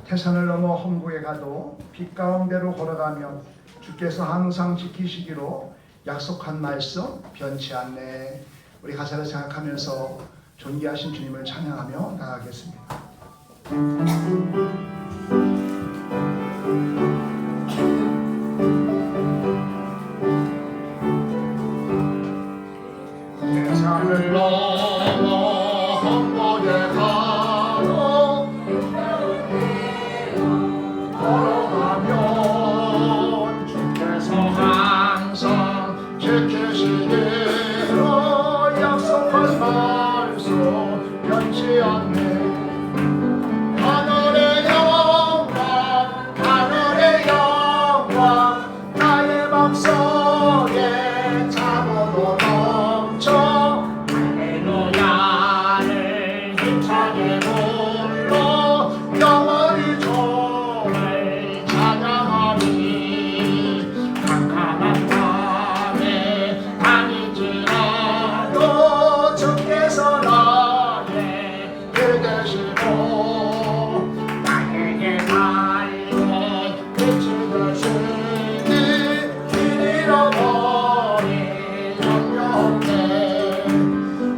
태산을 넘어 험구에 가도 빛 가운데로 걸어가며 주께서 항상 지키시기로 약속한 말씀 변치 않네. 우리 가사를 생각하면서 존귀하신 주님을 찬양하며 나가겠습니다. 태산을 넘어 험구에 가도 걸어가면 주께서 항상 지키시기로 약속한 말씀 변치 않네. 하늘의 영광 하늘의 영광 나의 맘속에 참으로 넘쳐 할렐루야를 힘차게 불러 영원히 주를 찬양하리. 캄캄한 밤에 다니지라도 주께서 나의 길 되시고 나에게 밝은 빛이 되시니 길 잃어버린 염려 없네.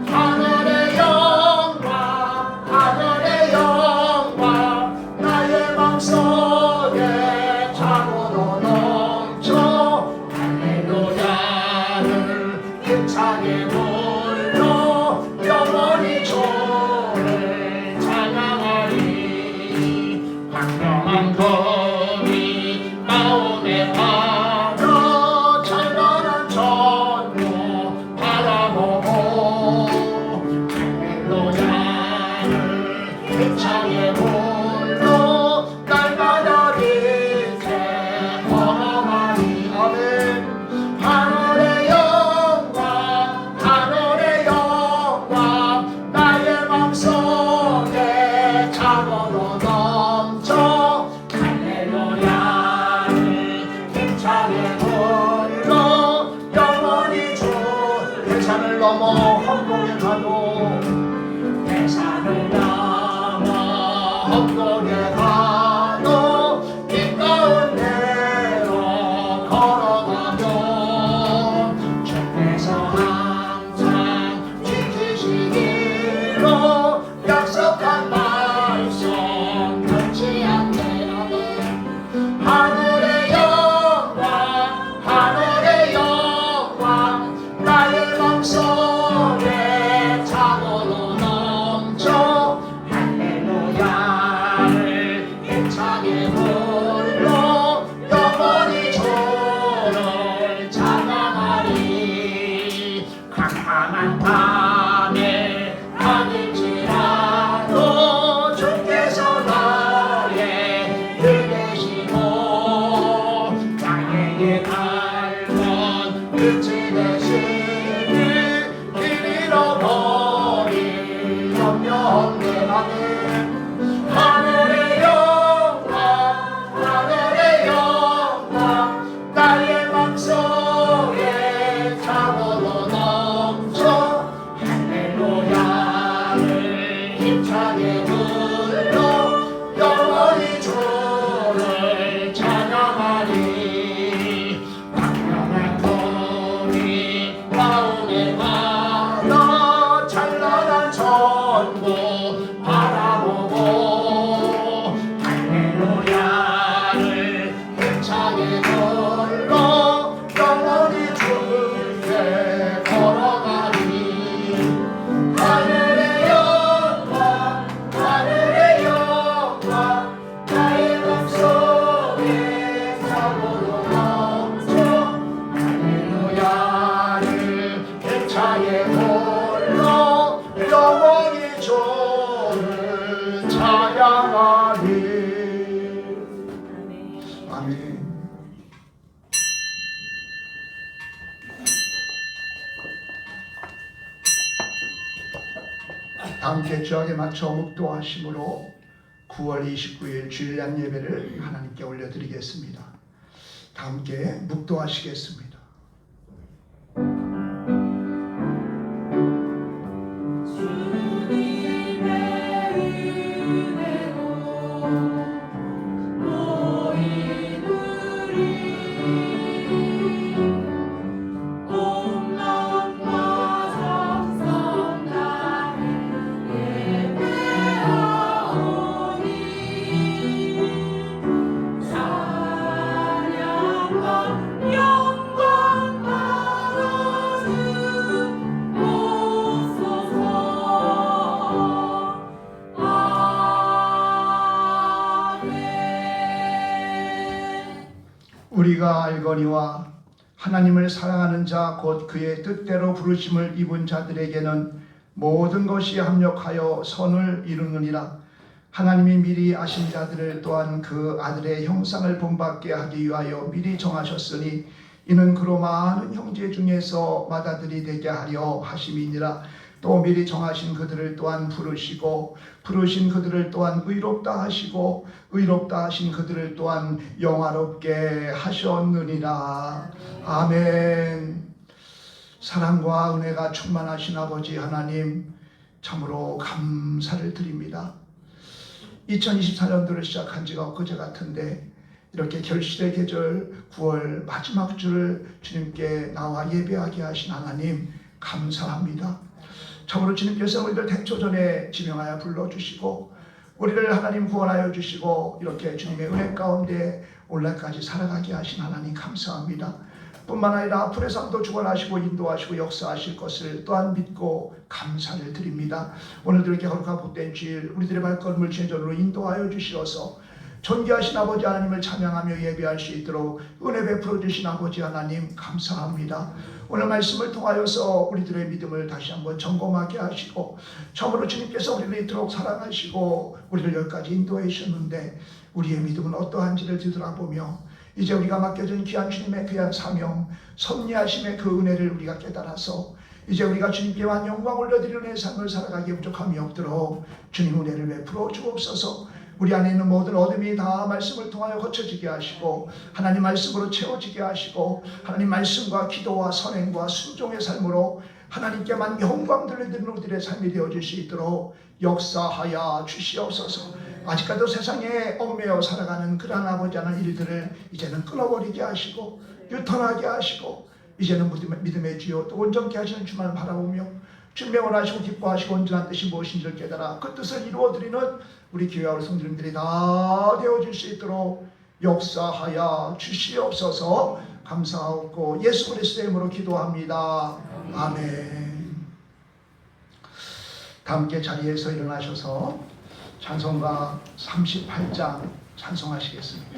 하늘의 영광 하늘의 영광 나의 맘속에 참으로 넘쳐 할렐루야를 힘차게 불러 영원히 주를 찬양하리. 광명한 거리 마음에 받아 찬란한 천국 바라보고 할렐루야를 힘차게 불러 날마다 빛에 걸어가리. 아멘. 하늘의 영광 하늘의 영광 나의 맘속에 참으로 넘쳐 할렐루야를 힘차게 불러 영원히 주. 태산을 넘어 험곡에 가도 태산을 넘어 험곡에 가도 빛 가운데로 걸어가면 주께서 항상 지키시기로 약속한 말씀 변치 않네. 아멘. 하늘의 영광 하늘의 영광 나의 맘속에 참으로 넘쳐 할렐루야를 힘차게 불러 영원히 주를 찬양하리. 캄캄한 밤에 다닐지라도 주께서 나의 길 되시고 나에게 밝은 빛이 되시니 길 잃어버린 염려 없네. 아멘. 하늘의 영광 하늘의 영광 나의 맘속에 참으로 넘쳐 할렐루야를 힘차게 불러 영원히 주를 찬양하리. 광명한 거리 마음에 받아 찬란한 천국 바라보고 할렐루야를 힘차게 불러 영원히 주께 걸어가리. 하늘의 영광 하늘의 영광 나의 맘속에 참으로 넘쳐 할렐루야를 힘차게 불러 영원히 주를 찬양하리. 아멘. 다 함께 주약에 맞춰 묵도하심으로 9월 29일 주일양 예배를 하나님께 올려드리겠습니다. 다 함께 묵도하시겠습니다. 주님의 은혜로 우리가 알거니와 하나님을 사랑하는 자 곧 그의 뜻대로 부르심을 입은 자들에게는 모든 것이 합력하여 선을 이루느니라. 하나님이 미리 아신 자들을 또한 그 아들의 형상을 본받게 하기 위하여 미리 정하셨으니 이는 그로 많은 형제 중에서 맏아들이 되게 하려 하심이니라. 또 미리 정하신 그들을 또한 부르시고 부르신 그들을 또한 의롭다 하시고 의롭다 하신 그들을 또한 영화롭게 하셨느니라. 아멘. 사랑과 은혜가 충만하신 아버지 하나님, 참으로 감사를 드립니다. 2024년도를 시작한 지가 엊그제 같은데 이렇게 결실의 계절 9월 마지막 주를 주님께 나와 예배하게 하신 하나님 감사합니다. 참으로 주님께서 우리를 태초전에 지명하여 불러주시고 우리를 하나님 구원하여 주시고 이렇게 주님의 은혜 가운데 오늘까지 살아가게 하신 하나님 감사합니다. 뿐만 아니라 앞으로의 삶도 주관하시고 인도하시고 역사하실 것을 또한 믿고 감사를 드립니다. 오늘도 이렇게 거룩하고 복된 주일 우리들의 발걸음을 제전으로 인도하여 주시어서 존귀하신 아버지 하나님을 찬양하며 예배할 수 있도록 은혜 베풀어 주신 아버지 하나님 감사합니다. 오늘 말씀을 통하여서 우리들의 믿음을 다시 한번 점검하게 하시고 참으로 주님께서 우리를 이토록 사랑하시고 우리를 여기까지 인도해 주셨는데 우리의 믿음은 어떠한지를 뒤돌아보며 이제 우리가 맡겨진 귀한 주님의 귀한 사명, 섭리하심의 그 은혜를 우리가 깨달아서 이제 우리가 주님께만 영광 올려드리는 삶을 살아가기에 부족함이 없도록 주님 은혜를 베풀어 주옵소서. 우리 안에 있는 모든 어둠이 다 말씀을 통하여 거쳐지게 하시고 하나님 말씀으로 채워지게 하시고 하나님 말씀과 기도와 선행과 순종의 삶으로 하나님께만 영광 돌려드리는 우리들의 삶이 되어질 수 있도록 역사하여 주시옵소서. 아직까지도 세상에 얽매여 살아가는 그러한 아버지 하나님 일들을 이제는 끊어버리게 하시고 유턴하게 하시고 이제는 믿음의 주요 또 온전케 하시는 주만 바라보며 주님의 원하시고 기뻐하시고 온전한 뜻이 무엇인지를 깨달아 그 뜻을 이루어드리는 우리 교회와 우리 성도님들이 다 되어질 수 있도록 역사하여 주시옵소서. 감사하고 예수 그리스도의 이름으로 기도합니다. 아멘. 다 함께 자리에서 일어나셔서 찬송가 38장 찬송하시겠습니다.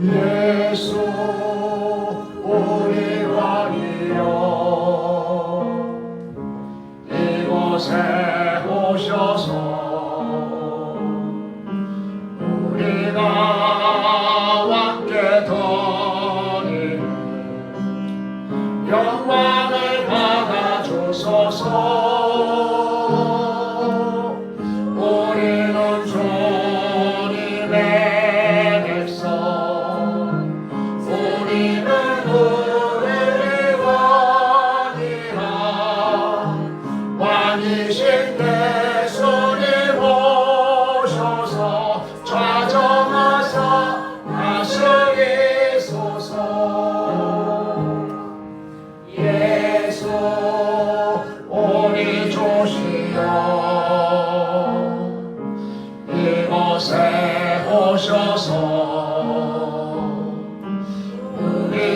예수 우리 왕이여 이곳에 오셔서 우리가 왕께 드리는 영광을 받아주소서. 우리는 주님의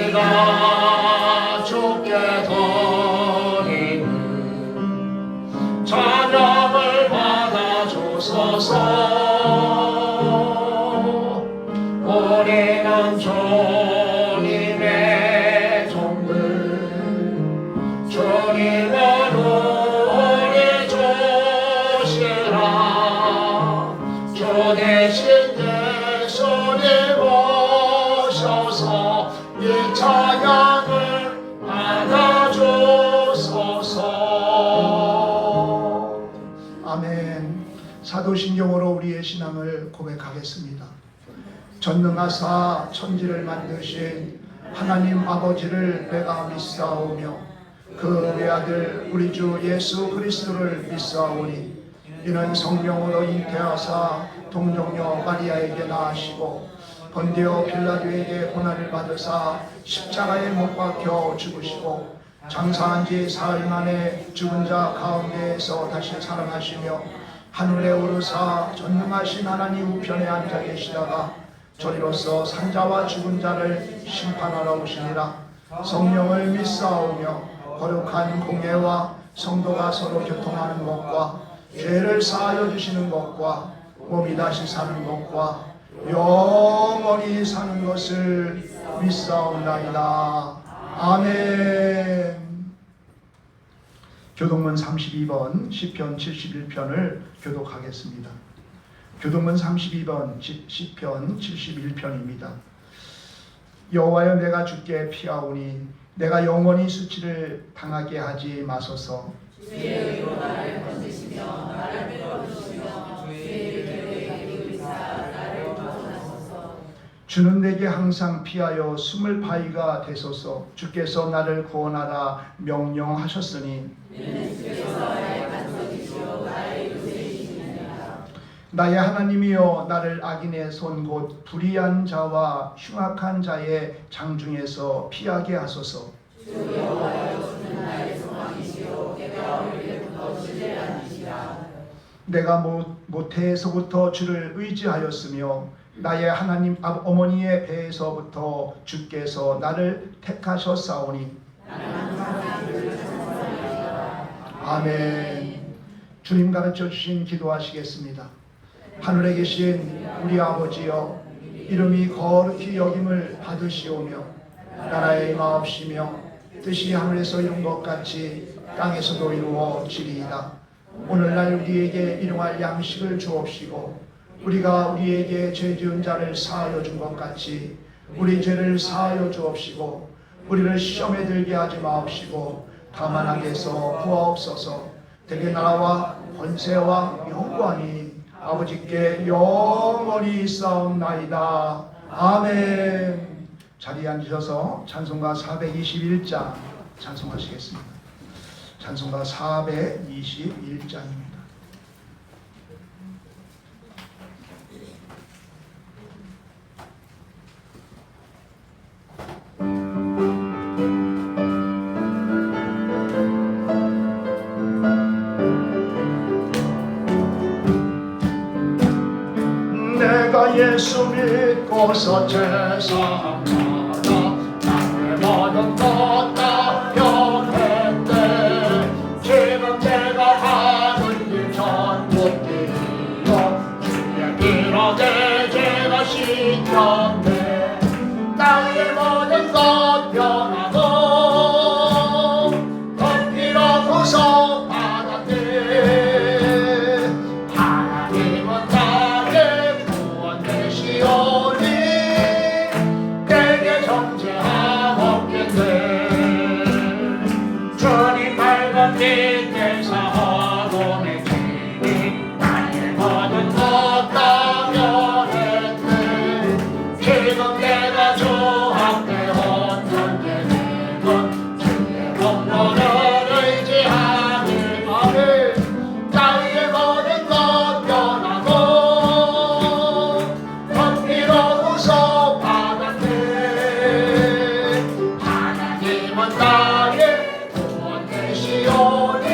우리가 주께 드리는 찬양을 받아주소서. 우리는 주님의 종들 주님은 우리 주시라. 주 대신 예수님 오셔서 이 찬양을 받아주소서. 아멘. 사도신경으로 우리의 신앙을 고백하겠습니다. 전능하사 천지를 만드신 하나님 아버지를 내가 믿사오며 그 외아들 우리 주 예수 그리스도를 믿사오니 이는 성령으로 잉태하사 동정녀 마리아에게 낳으시고 본디오 빌라도에게 고난을 받으사 십자가에 못 박혀 죽으시고 장사한 지 사흘 만에 죽은 자 가운데에서 다시 살아나시며 하늘에 오르사 전능하신 하나님 우편에 앉아 계시다가 저리로서 산자와 죽은 자를 심판하러 오시니라. 성령을 믿사오며 거룩한 공예와 성도가 서로 교통하는 것과 죄를 사하여 주시는 것과 몸이 다시 사는 것과 영원히 사는 것을 믿사옵나이다. 아멘. 교동문 32번 시편 71편을 교독하겠습니다. 교동문 32번 시편 71편입니다. 여호와여, 내가 주께 피하오니 내가 영원히 수치를 당하게 하지 마소서. 주의 의로 나를 건지시며 나를 끌어주시며 주의 이름에 이르사 나를 구원하소서. 주는 내게 항상 피하여 숨을 바위가 되소서. 주께서 나를 구원하라 명령하셨으니 이는 주께서 나의 간섭이시오 나의 요새이시니라. 나의 하나님이여, 나를 악인의 손 곧 불의한 자와 흉악한 자의 장중에서 피하게 하소서. 주 여호와여, 주는 나의 소망이시오 내가 어리게부터 주를 아니시라. 내가 모태에서부터 주를 의지하였으며 나의 하나님 어머니의 배에서부터 주께서 나를 택하셨사오니 나는 항상 주를 찬송하리이다. 아멘. 주님 가르쳐 주신 기도하시겠습니다. 하늘에 계신 우리 아버지여, 이름이 거룩히 여김을 받으시오며 나라의 임하옵시며 뜻이 하늘에서 이룬 것 같이 땅에서도 이루어지리이다. 오늘날 우리에게 일용할 양식을 주옵시고 우리가 우리에게 죄 지은 자를 사하여 준 것 같이 우리 죄를 사하여 주옵시고 우리를 시험에 들게 하지 마옵시고 다만 악에서 구하옵소서. 대개 나라와 권세와 영광이 아버지께 영원히 있사옵나이다. 아멘. 자리에 앉으셔서 찬송가 421장 찬송하시겠습니다. 찬송가 421장입니다. 내가 예수 믿고서 죄사함받아 나의 모든 것 다 변했네. 지금 내가 하는 일 전부 뛰어 주의 피로 내 죄가 씻겼네. 나의 모든 것 변하고 그 피로 구속받았네. 하나님은 나의 구원되시오니 내게 정죄함 없겠네. 주님 밝은 빛의 사하고 내 죄니 나의 모든 것 다 변했네. 지금 내가 주 앞에 온전히 되고 주의 공로를 의지하니 아멘. 나의 모든 것 변하고 그 피로 구속받았네. 하나님은 나의 구원되시오니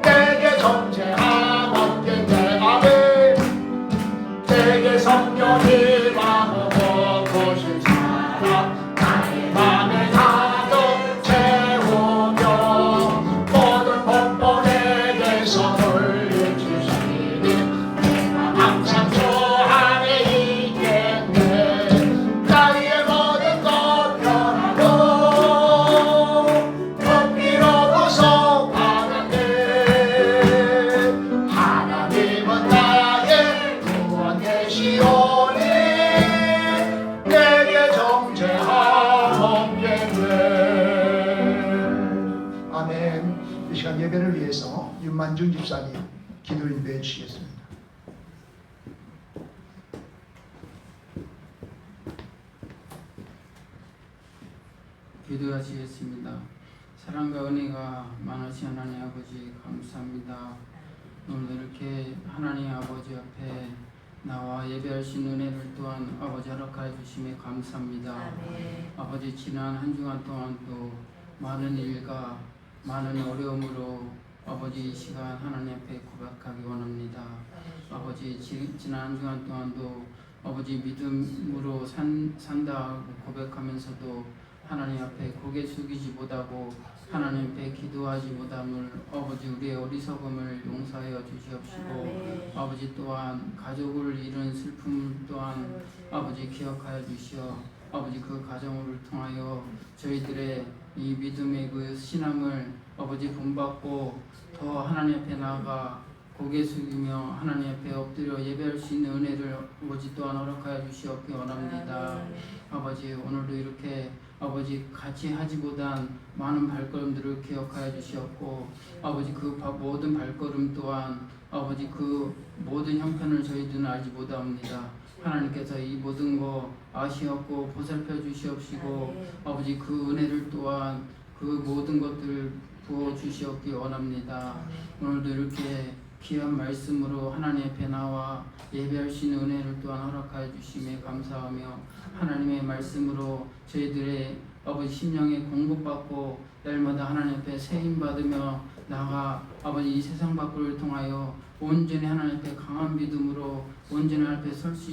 내게 정죄함 없겠네. 아멘. 내게 성령이 마음을 보신 사람 나의 맘에 가득 채우며 모든 복도 내게서 돌려주시니 내가 항상 주 안에 있겠네. 나의 모든 것 변하고 그 피로 구속받았네. 하나님은 나의 구원되시오니 내게 정죄함 없겠네. 아멘. 이 시간 예배를 위해서 윤만중 집사님 기도 인도해 주시겠습니다. 기도하시겠습니다. 사랑과 은혜가 많으신 하나님 아버지 감사합니다. 오늘 이렇게 하나님 아버지 앞에 나와 예배할 수 있는 은혜를 또한 아버지 허락하여 주심에 감사합니다. 아멘. 아버지 지난 한 주간 동안 또 많은 일과 많은 어려움으로 아버지 이 시간 하나님 앞에 고백하기 원합니다. 아버지 지난 한 주간 동안도 아버지 믿음으로 산다고 고백하면서도 하나님 앞에 고개 숙이지 못하고 하나님 앞에 기도하지 못함을 아버지 우리의 어리석음을 용서하여 주시옵시고 아버지 또한 가족을 잃은 슬픔 또한 아버지 기억하여 주시어 아버지 그 가정을 통하여 저희들의 이 믿음의 그 신앙을 아버지 본받고 더 하나님 앞에 나아가 고개 숙이며 하나님 앞에 엎드려 예배할 수 있는 은혜를 아버지 또한 허락하여 주시옵기 원합니다. 아버지 오늘도 이렇게 아버지 같이 하지 못한 많은 발걸음들을 기억하여 주시옵고 아버지 그 모든 발걸음 또한 아버지 그 모든 형편을 저희들은 알지 못합니다. 하나님께서 이 모든 거 아시옵고 보살펴 주시옵시고 아버지 그 은혜를 또한 그 모든 것들을 부어 주시옵기 원합니다. 오늘도 이렇게 귀한 말씀으로 하나님 앞에 나와 예배할 수 있는 은혜를 또한 허락하여 주심에 감사하며 하나님의 말씀으로 저희들의 아버지 심령에 공급받고 날마다 하나님 앞에 세임 받으며 나가 아버지 이 세상 밖을 통하여 온전히 하나님 앞에 강한 믿음으로 온전히 하나님 앞에 설 수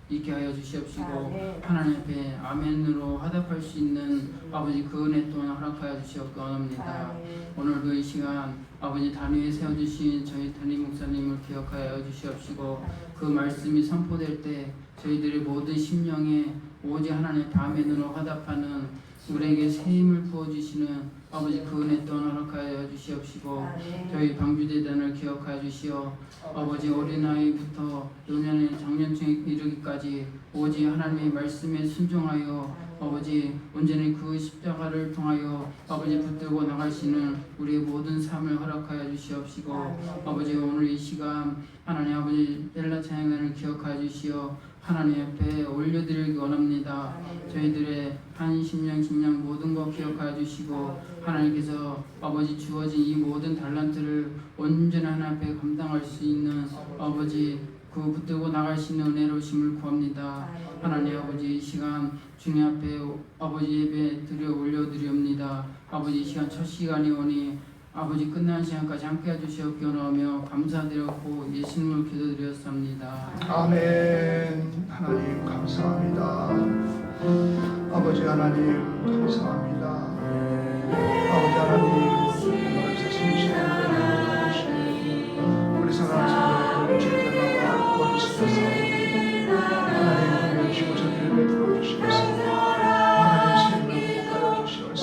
있게 하여 주시옵시고 하나님 앞에 아멘으로 화답할 수 있는 아버지 그 은혜 또한 허락하여 주시옵기 원합니다. 오늘도 이 시간 아버지 단위에 세워주신 저희 담임 목사님을 기억하여 주시옵시고 그 말씀이 선포될 때 저희들의 모든 심령에 오직 하나님 앞에 아멘으로 화답하는 우리에게 새 힘을 부어주시는 아버지 그 은혜 또한 허락하여 주시옵시고 저희 방주대단을 기억하여 주시어 아버지 어린아이부터 노년의 장년층에 이르기까지 오직 하나님의 말씀에 순종하여 아버지 온전히 그 십자가를 통하여 아버지 붙들고 나가시는 우리의 모든 삶을 허락하여 주시옵시고 아버지 오늘 이 시간 하나님 아버지 벨라 찬양단을 기억하여 주시어 하나님 앞에 올려드리기 원합니다. 저희들의 한 심령 모든 것 기억하여 주시고 하나님께서 아버지 주어진 이 모든 달란트를 온전히 하나님 앞에 감당할 수 있는 아버지 그 붙들고 나갈 수 있는 은혜로우심을 구합니다. 하나님 아버지 이 시간 주님 앞에 아버지 예배 드려 올려드리옵니다. 아버지 이 시간 첫 시간이 오니 아버지 끝난 시간까지 함께 해주시옵기 원하며 감사드렸고 예수님을 기도드렸습니다. 아멘. 하나님 감사합니다. 아버지 하나님 감사합니다. 아버지 하나님 말씀 신실한 우리 사랑하는 죄들과 거리시켜서 하나님 우리의 주셔서를 베풀어 주시옵소서. 하나님 세임을 복하여 주시옵소서.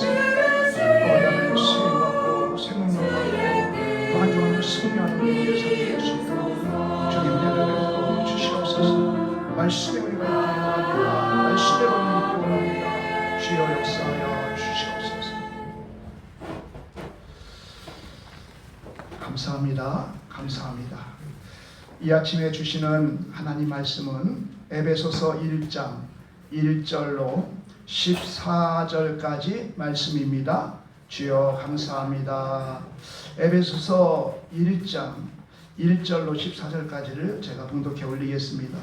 하나님 세임 받고 생명을 받고 마지막으로 승리하는 우리의 삶이 될 수 있도록 주님 은혜를 베풀어 주시옵소서. 말씀의 우리가 원합니다. 말씀의 은혜를 원합니다. 주여 역사하여 주시옵소서. 감사합니다. 감사합니다. 이 아침에 주시는 하나님 말씀은 에베소서 1장 1절로 14절까지 말씀입니다. 주여 감사합니다. 에베소서 1장 1절로 14절까지를 제가 봉독해 올리겠습니다.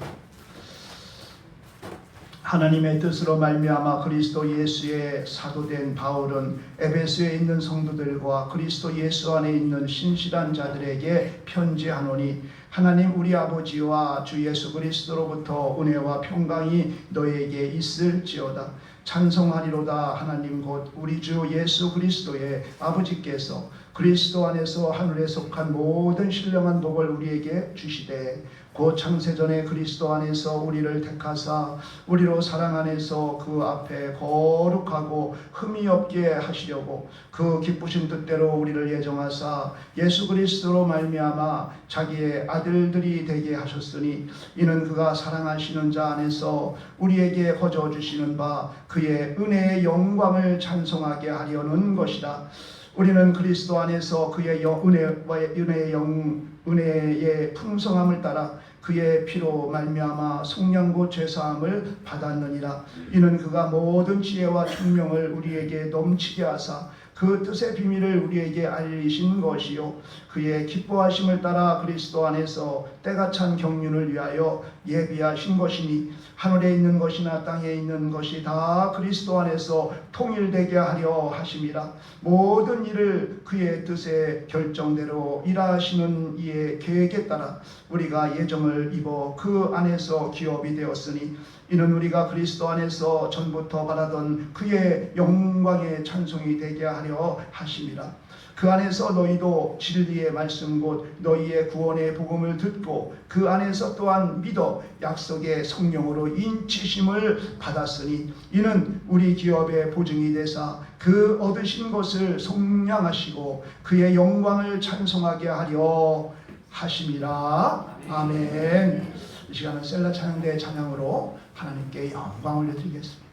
하나님의 뜻으로 말미암아 그리스도 예수의 사도된 바울은 에베소에 있는 성도들과 그리스도 예수 안에 있는 신실한 자들에게 편지하노니 하나님 우리 아버지와 주 예수 그리스도로부터 은혜와 평강이 너에게 있을지어다. 찬송하리로다. 하나님 곧 우리 주 예수 그리스도의 아버지께서 그리스도 안에서 하늘에 속한 모든 신령한 복을 우리에게 주시되 곧 창세전에 그리스도 안에서 우리를 택하사 우리로 사랑 안에서 그 앞에 거룩하고 흠이 없게 하시려고 그 기쁘신 뜻대로 우리를 예정하사 예수 그리스도로 말미암아 자기의 아들들이 되게 하셨으니 이는 그가 사랑하시는 자 안에서 우리에게 거저 주시는 바 그의 은혜의 영광을 찬송하게 하려는 것이다. 우리는 그리스도 안에서 그의 은혜의 풍성함을 따라 그의 피로 말미암아 속량고 죄사함을 받았느니라. 이는 그가 모든 지혜와 총명을 우리에게 넘치게 하사 그 뜻의 비밀을 우리에게 알리신 것이요 그의 기뻐하심을 따라 그리스도 안에서 때가 찬 경륜을 위하여 예비하신 것이니 하늘에 있는 것이나 땅에 있는 것이 다 그리스도 안에서 통일되게 하려 하심이라. 모든 일을 그의 뜻의 결정대로 일하시는 이의 계획에 따라 우리가 예정을 입어 그 안에서 기업이 되었으니 이는 우리가 그리스도 안에서 전부터 바라던 그의 영광의 찬송이 되게 하려 하심이라. 그 안에서 너희도 진리의 말씀 곧 너희의 구원의 복음을 듣고 그 안에서 또한 믿어 약속의 성령으로 인치심을 받았으니 이는 우리 기업의 보증이 되사 그 얻으신 것을 속량하시고 그의 영광을 찬송하게 하려 하심이라. 아멘. 이 시간은 셀라 찬양대의 찬양으로 하나님께 영광 올려드리겠습니다.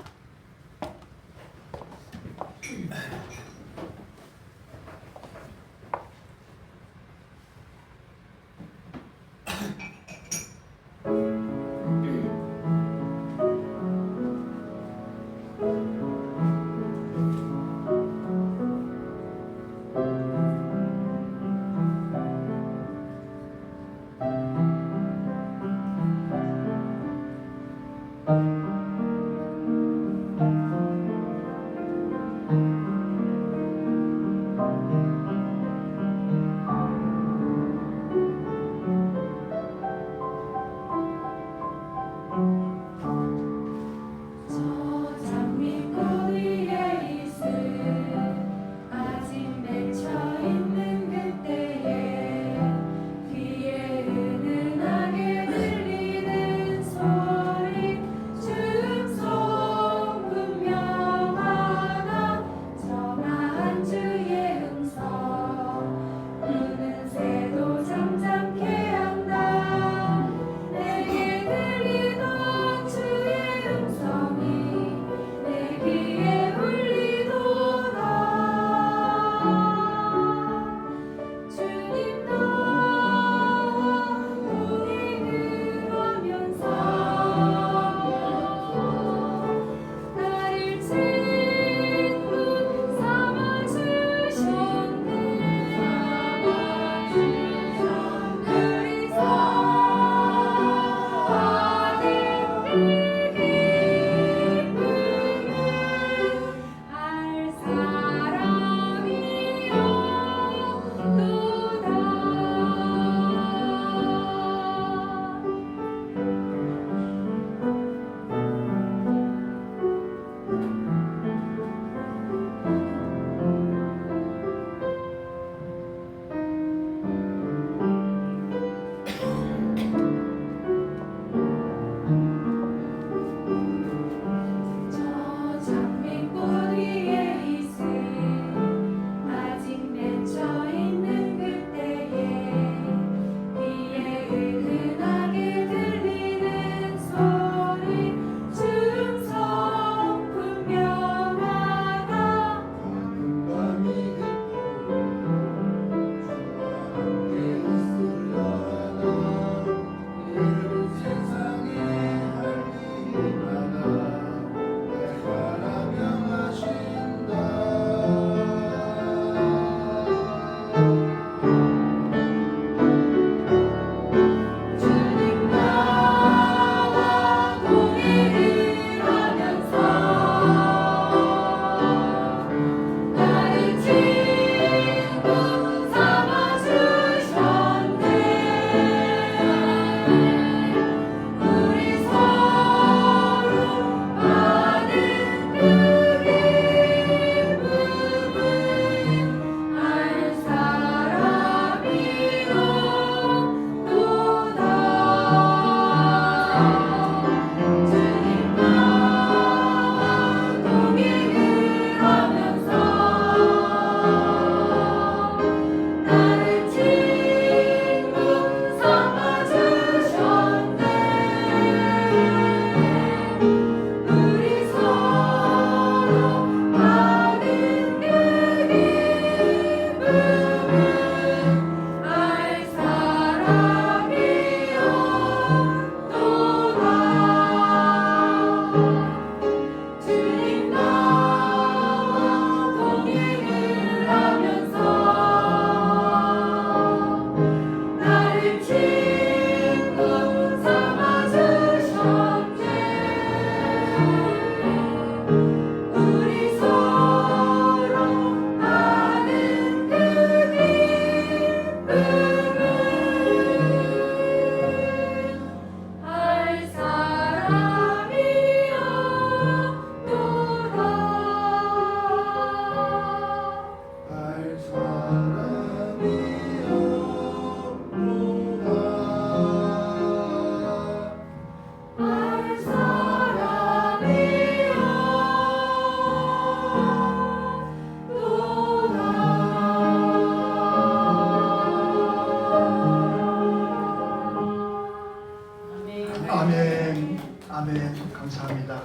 아멘. 감사합니다.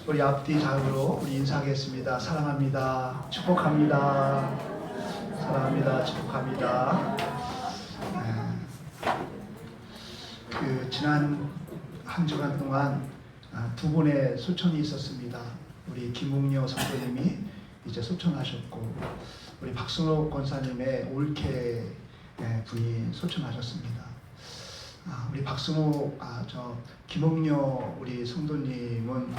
우리 앞뒤 작으로 우리 인사하겠습니다. 사랑합니다. 축복합니다. 사랑합니다. 축복합니다. 지난 한 주간 동안 두 분의 소천이 있었습니다. 우리 김웅녀 선생님이 이제 소천하셨고, 우리 박순옥 권사님의 올케 분이 소천하셨습니다. 우리 박순옥, 김웅녀 우리 성도님은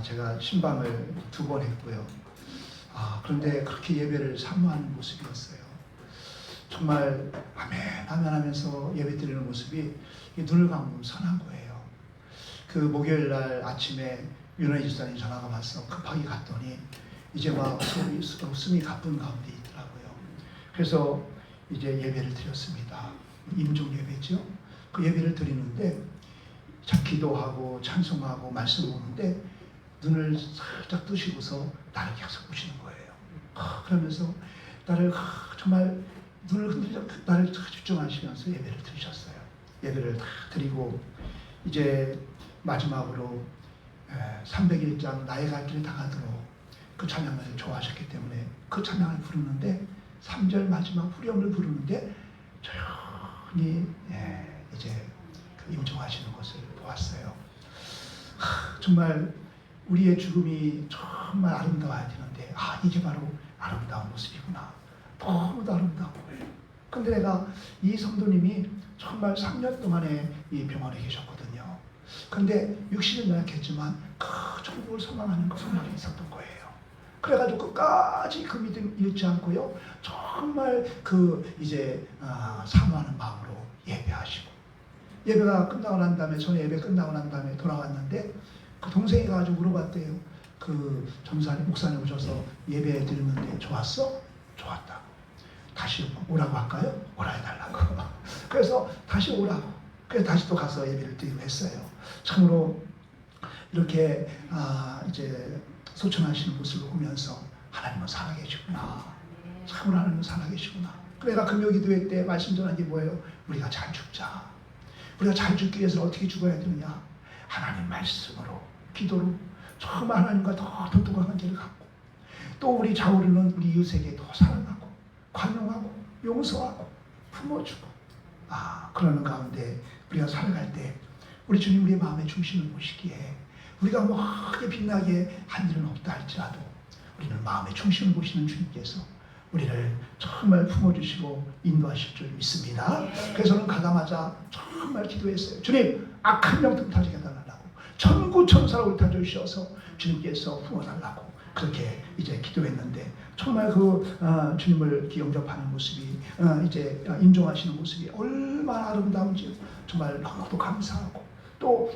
제가 신방을 2번 했고요. 그런데 그렇게 예배를 사모하는 모습이었어요. 정말 아멘 아멘 하면서 예배 드리는 모습이 눈을 감으면 선한 거예요. 그 목요일 날 아침에 윤원희 집사님 전화가 와서 급하게 갔더니 이제 막 숨이 가쁜 가운데 있더라고요. 그래서 이제 예배를 드렸습니다. 임종 예배죠. 그 예배를 드리는데 기도하고 찬송하고 말씀 보는데 눈을 살짝 뜨시고서 나를 계속 보시는 거예요. 그러면서 나를 정말 눈을 흔들려 나를 집중하시면서 예배를 드리셨어요. 예배를 다 드리고 이제 마지막으로 301장 나의 갈 길을 당하도록 그 찬양을 좋아하셨기 때문에 그 찬양을 부르는데 3절 마지막 후렴을 부르는데 조용히 이제 그 임종하시는 것을 보았어요. 정말 우리의 죽음이 정말 아름다워야 되는데 이게 바로 아름다운 모습이구나. 너무도 아름다운 거예요. 근데 내가 이 성도님이 정말 3년 동안에 이 병원에 계셨거든요. 근데 육신은 연약했지만 그 천국을 소망하는 그 소망이 있었던 거예요. 그래가지고 끝까지 그 믿음 잃지 않고요. 정말 그 이제 사모하는 마음으로 예배하시고, 예배가 끝나고 난 다음에, 저는 예배 끝나고 난 다음에 돌아왔는데 그 동생이 가지고 물어봤대요. 그 전사님 목사님 오셔서 예배 드리는데 좋았어? 좋았다. 다시 오라고 할까요? 오라 해달라고. 그래서 다시 오라고. 그래서 다시 또 가서 예배를 드리고 했어요. 참으로 이렇게 이제 소천하시는 모습을 보면서 하나님은 살아계시구나. 참으로 하나님은 살아계시구나. 그래가 금요기도회 때 말씀 전한 게 뭐예요? 우리가 잘 죽자. 우리가 잘 죽기 위해서 어떻게 죽어야 되느냐? 하나님 말씀으로, 기도로 정말 하나님과 더 독특한 관계를 갖고, 또 우리 좌우르는 우리 이웃에게 더 사랑하고 관용하고 용서하고 품어주고, 그러는 가운데 우리가 살아갈 때 우리 주님 우리의 마음의 중심을 보시기에 우리가 크게 빛나게 한 일은 없다 할지라도 우리는 마음의 중심을 보시는 주님께서 우리를 정말 품어주시고 인도하실 줄 믿습니다. 그래서 저는 가자마자 정말 기도했어요. 주님, 악한 영들 타지게 해달라고, 천구 천사를 옳다 주셔서 주님께서 품어달라고 그렇게 이제 기도했는데, 정말 그 주님을 영접하는 모습이, 이제 임종하시는 모습이 얼마나 아름다운지 정말 너무도 감사하고, 또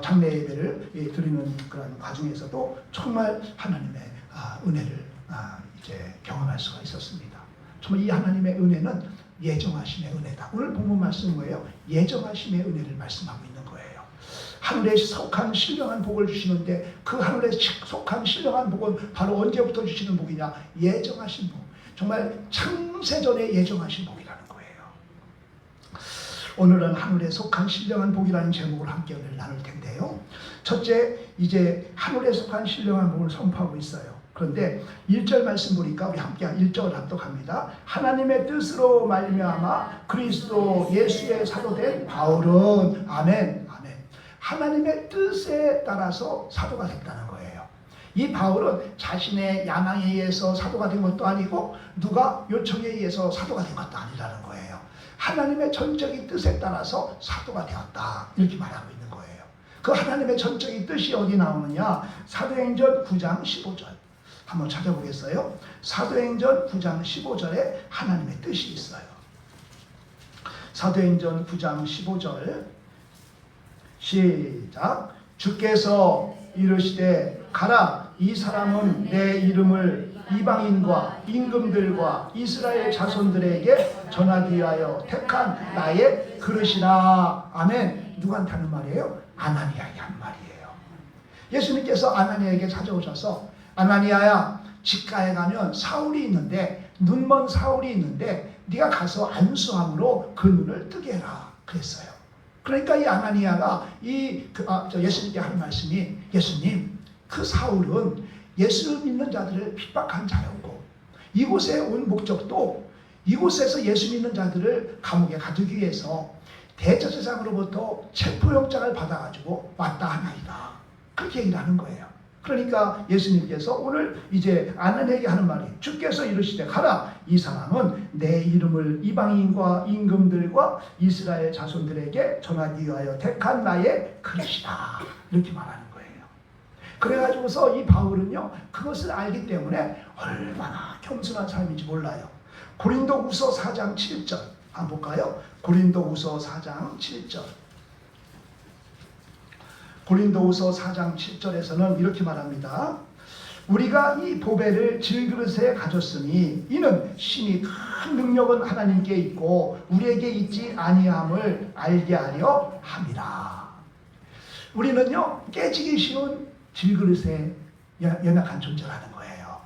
장례 예배를 드리는 그런 과정에서도 정말 하나님의 은혜를 이제 경험할 수가 있었습니다. 정말 이 하나님의 은혜는 예정하심의 은혜다. 오늘 본문 말씀 뭐예요? 예정하심의 은혜를 말씀하고 있는 거예요. 하늘에 속한 신령한 복을 주시는데 그 하늘에 속한 신령한 복은 바로 언제부터 주시는 복이냐? 예정하신 복. 정말 창세전에 예정하신 복이라는 거예요. 오늘은 하늘에 속한 신령한 복이라는 제목으로 함께 오늘 나눌 텐데요. 첫째, 이제 하늘에 속한 신령한 복을 선포하고 있어요. 그런데 1절 말씀 보니까 우리 함께 1절 합독합니다. 하나님의 뜻으로 말미암아 그리스도 예수의 사도된 바울은, 아멘, 아멘. 하나님의 뜻에 따라서 사도가 됐다는 거예요. 이 바울은 자신의 야망에 의해서 사도가 된 것도 아니고 누가 요청에 의해서 사도가 된 것도 아니라는 거예요. 하나님의 전적인 뜻에 따라서 사도가 되었다, 이렇게 말하고 있는 거예요. 그 하나님의 전적인 뜻이 어디 나오느냐? 사도행전 9장 15절 한번 찾아보겠어요? 사도행전 9장 15절에 하나님의 뜻이 있어요. 사도행전 9장 15절 시작. 주께서 이르시되 가라, 이 사람은 내 이름을 이방인과 임금들과 이스라엘 자손들에게 전하기 위하여 택한 나의 그릇이라. 아멘. 누구한테 하는 말이에요? 아나니아에게 한 말이에요. 예수님께서 아나니아에게 찾아오셔서, 아나니아야, 직가에 가면 사울이 있는데, 눈먼 사울이 있는데 네가 가서 안수함으로 그 눈을 뜨게 해라 그랬어요. 그러니까 이 아나니아가 예수님께 하는 말씀이, 예수님, 그 사울은 예수 믿는 자들을 핍박한 자였고 이곳에 온 목적도 이곳에서 예수 믿는 자들을 감옥에 가두기 위해서 대제사장으로부터 체포영장을 받아가지고 왔다 하나이다. 그렇게 얘기를 하는 거예요. 그러니까 예수님께서 오늘 이제 아나니아에게 하는 말이, 주께서 이르시되 가라, 이 사람은 내 이름을 이방인과 임금들과 이스라엘 자손들에게 전하기 위하여 택한 나의 그릇이다. 이렇게 말하는 거예요. 그래가지고서 이 바울은요 그것을 알기 때문에 얼마나 겸손한 사람인지 몰라요. 고린도후서 4장 7절 한번 볼까요? 고린도후서 4장 7절. 고린도후서 4장 7절에서는 이렇게 말합니다. 우리가 이 보배를 질그릇에 가졌으니 이는 신이 큰 능력은 하나님께 있고 우리에게 있지 아니함을 알게 하려 함이라. 우리는요 깨지기 쉬운 질그릇에 연약한 존재라는 거예요.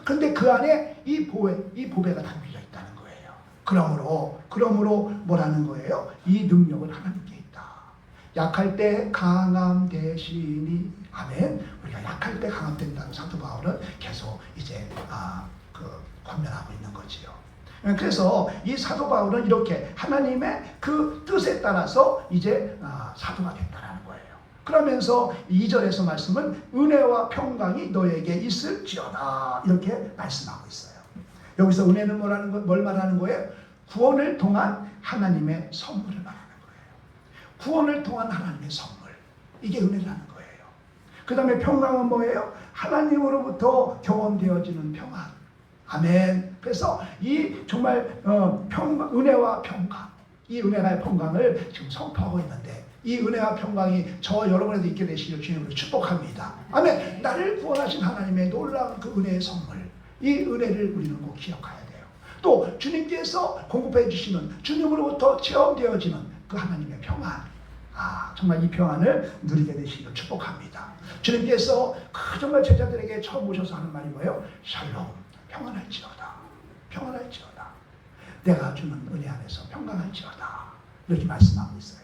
그런데 그 안에 이 보배가 담겨져 있다는 거예요. 그러므로 뭐라는 거예요? 이 능력은 하나님께 있다. 약할 때 강함 되시니, 아멘. 우리가 약할 때 강함 된다는 사도 바울은 계속 이제 권면하고 있는 거지요. 그래서 이 사도 바울은 이렇게 하나님의 그 뜻에 따라서 이제 사도가 됐다는 거예요. 그러면서 2절에서 말씀은 은혜와 평강이 너에게 있을지어다 이렇게 말씀하고 있어요. 여기서 은혜는 뭘 말하는 거예요? 구원을 통한 하나님의 선물을 말하는 거예요. 구원을 통한 하나님의 선물, 이게 은혜라는 거예요. 그 다음에 평강은 뭐예요? 하나님으로부터 경험되어지는 평안. 아멘. 그래서 이 정말 은혜와 평강, 이 은혜와 평강을 지금 선포하고 있는데, 이 은혜와 평강이 저 여러분에도 있게 되시길 주님으로 축복합니다. 아멘. 나를 구원하신 하나님의 놀라운 그 은혜의 선물, 이 은혜를 우리는 꼭 기억해야 돼요. 또 주님께서 공급해 주시는, 주님으로부터 체험되어지는 그 하나님의 평안, 정말 이 평안을 누리게 되시기를 축복합니다. 주님께서 정말 제자들에게 처음 오셔서 하는 말이 뭐예요? 샬롬, 평안할지어다. 평안할지어다. 내가 주는 은혜 안에서 평강할지어다. 이렇게 말씀하고 있어요.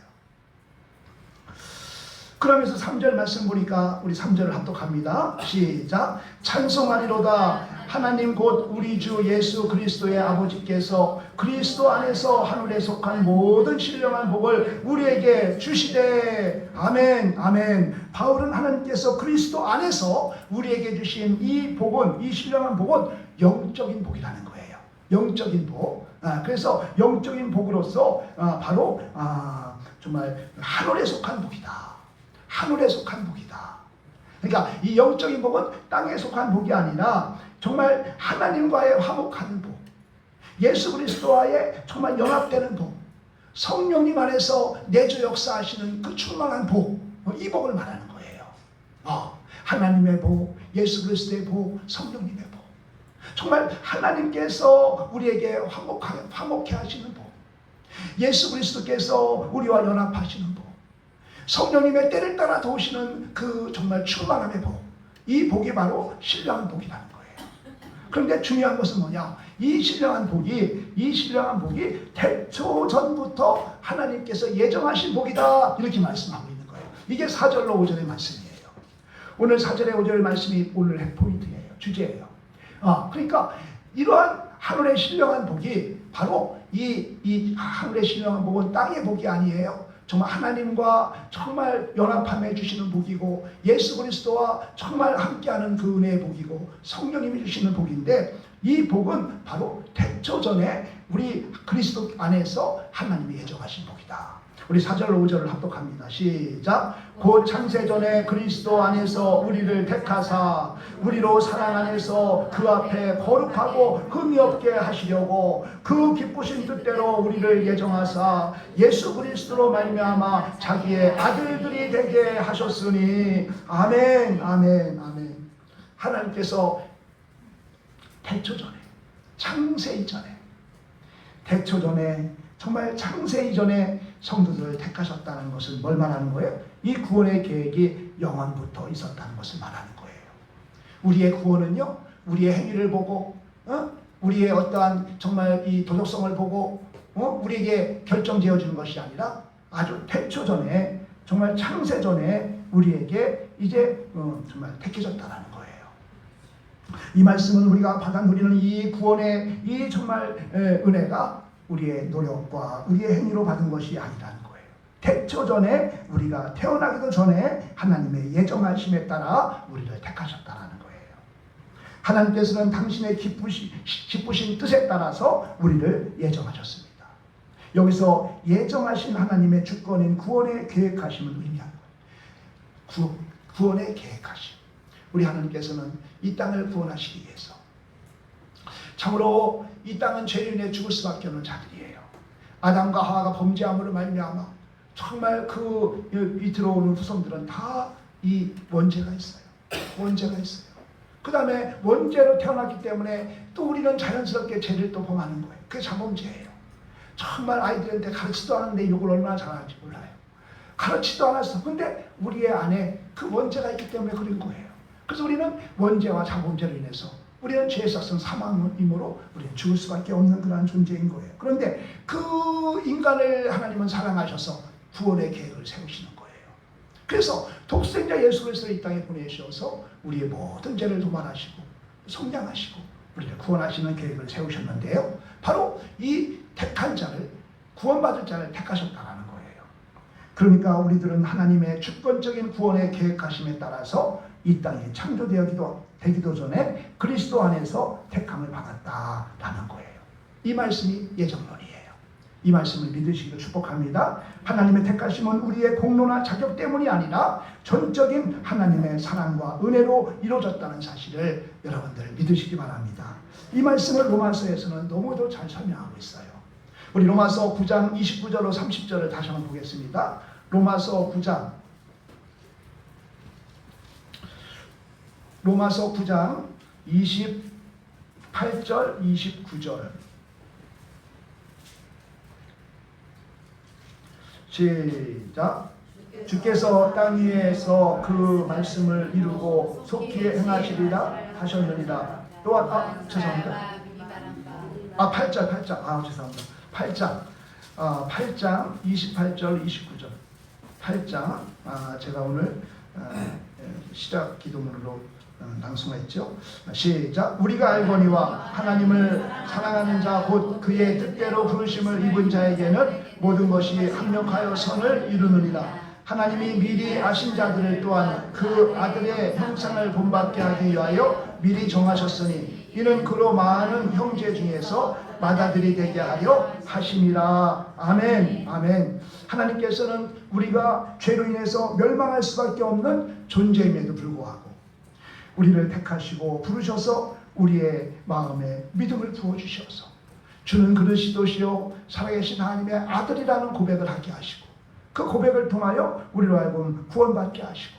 그러면서 3절 말씀 보니까 우리 3절을 합독합니다. 시작. 찬송하리로다. 하나님 곧 우리 주 예수 그리스도의 아버지께서 그리스도 안에서 하늘에 속한 모든 신령한 복을 우리에게 주시되. 아멘. 아멘. 바울은 하나님께서 그리스도 안에서 우리에게 주신 이 복은, 이 신령한 복은 영적인 복이라는 거예요. 영적인 복. 그래서 영적인 복으로서 바로 정말 하늘에 속한 복이다. 하늘에 속한 복이다. 그러니까 이 영적인 복은 땅에 속한 복이 아니라 정말 하나님과의 화목하는 복, 예수 그리스도와의 정말 연합되는 복, 성령님 안에서 내주 역사하시는 그 충만한 복, 이 복을 말하는 거예요. 하나님의 복, 예수 그리스도의 복, 성령님의 복. 정말 하나님께서 우리에게 화목해 하시는 복, 예수 그리스도께서 우리와 연합하시는 복, 성령님의 때를 따라 도우시는 그 정말 충만함의 복, 이 복이 바로 신령한 복이라는 거예요. 그런데 중요한 것은 뭐냐? 이 신령한 복이 태초 전부터 하나님께서 예정하신 복이다, 이렇게 말씀하고 있는 거예요. 이게 4절로 5절의 말씀이에요. 오늘 4절의 5절의 말씀이 오늘 핵포인트예요. 주제예요. 그러니까 이러한 하늘의 신령한 복이 바로 이 하늘의 신령한 복은 땅의 복이 아니에요. 정말 하나님과 정말 연합함해 주시는 복이고, 예수 그리스도와 정말 함께하는 그 은혜의 복이고, 성령님이 주시는 복인데, 이 복은 바로 태초 전에 우리 그리스도 안에서 하나님이 예정하신 복이다. 우리 4절로 5절을 합독합니다. 시작. 곧 창세전에 그리스도 안에서 우리를 택하사 우리로 사랑 안에서 그 앞에 거룩하고 흠이 없게 하시려고 그 기쁘신 뜻대로 우리를 예정하사 예수 그리스도로 말미암아 자기의 아들들이 되게 하셨으니. 아멘. 아멘. 아멘. 하나님께서 태초전에, 창세 이전에 정말 창세 이전에 성도들을 택하셨다는 것은 뭘 말하는 거예요? 이 구원의 계획이 영원부터 있었다는 것을 말하는 거예요. 우리의 구원은요, 우리의 행위를 보고, 우리의 어떠한 정말 이 도덕성을 보고, 우리에게 결정되어지는 것이 아니라, 아주 태초 전에, 정말 창세 전에 우리에게 이제 정말 택해졌다라는 거예요. 이 말씀은 우리가 받아 누리는 이 구원의 이 정말 은혜가 우리의 노력과 우리의 행위로 받은 것이 아니라는 거예요. 태초 전에, 우리가 태어나기도 전에 하나님의 예정하심에 따라 우리를 택하셨다라는 거예요. 하나님께서는 당신의 기쁘신 뜻에 따라서 우리를 예정하셨습니다. 여기서 예정하신 하나님의 주권인 구원의 계획하심을 의미하는 거예요. 구원의 계획하심. 우리 하나님께서는 이 땅을 구원하시기 위해서, 참으로 이 땅은 죄로 인해 죽을 수밖에 없는 자들이에요. 아담과 하와가 범죄함으로 말미암아 정말 이 들어오는 후손들은 다 이 원죄가 있어요. 원죄가 있어요. 그 다음에 원죄로 태어났기 때문에 또 우리는 자연스럽게 죄를 또 범하는 거예요. 그게 자범죄예요. 정말 아이들한테 가르치도 않았는데 이걸 얼마나 잘하는지 몰라요. 가르치도 않았어. 근데 우리의 안에 그 원죄가 있기 때문에 그런 거예요. 그래서 우리는 원죄와 자범죄로 인해서 우리는 죄의 삭은 사망이므로 우리는 죽을 수밖에 없는 그러한 존재인 거예요. 그런데 그 인간을 하나님은 사랑하셔서 구원의 계획을 세우시는 거예요. 그래서 독생자 예수 그리스도를 이 땅에 보내셔서 우리의 모든 죄를 도말하시고 성량하시고 우리를 구원하시는 계획을 세우셨는데요. 바로 이 택한 자를, 구원받을 자를 택하셨다는 거예요. 그러니까 우리들은 하나님의 주권적인 구원의 계획하심에 따라서 이 땅이 창조되기도 전에 그리스도 안에서 택함을 받았다라는 거예요. 이 말씀이 예정론이에요. 이 말씀을 믿으시기를 축복합니다. 하나님의 택하심은 우리의 공로나 자격 때문이 아니라 전적인 하나님의 사랑과 은혜로 이루어졌다는 사실을 여러분들 믿으시기 바랍니다. 이 말씀을 로마서에서는 너무도 잘 설명하고 있어요. 우리 로마서 9장 29절로 30절을 다시 한번 보겠습니다. 로마서 9장 28절 29절 시작. 주께서 땅 위에서 그 말씀을 이루고 속히 행하시리라 하셨느니라. 또한 죄송합니다. 8장 죄송합니다. 8장 28절 29절 8장 제가 오늘 시작 기도문으로 낭송했죠. 시작. 우리가 알거니와 하나님을 사랑하는 자 곧 그의 뜻대로 부르심을 입은 자에게는 모든 것이 합력하여 선을 이루느니라. 하나님이 미리 아신 자들을 또한 그 아들의 형상을 본받게 하기 위하여 미리 정하셨으니 이는 그로 많은 형제 중에서 맏아들이 되게 하려 하심이라. 아멘. 아멘. 하나님께서는 우리가 죄로 인해서 멸망할 수밖에 없는 존재임에도 불구하고 우리를 택하시고 부르셔서 우리의 마음에 믿음을 부어주셔서 주는 그리스도시요 살아계신 하나님의 아들이라는 고백을 하게 하시고 그 고백을 통하여 우리로 하여금 구원받게 하시고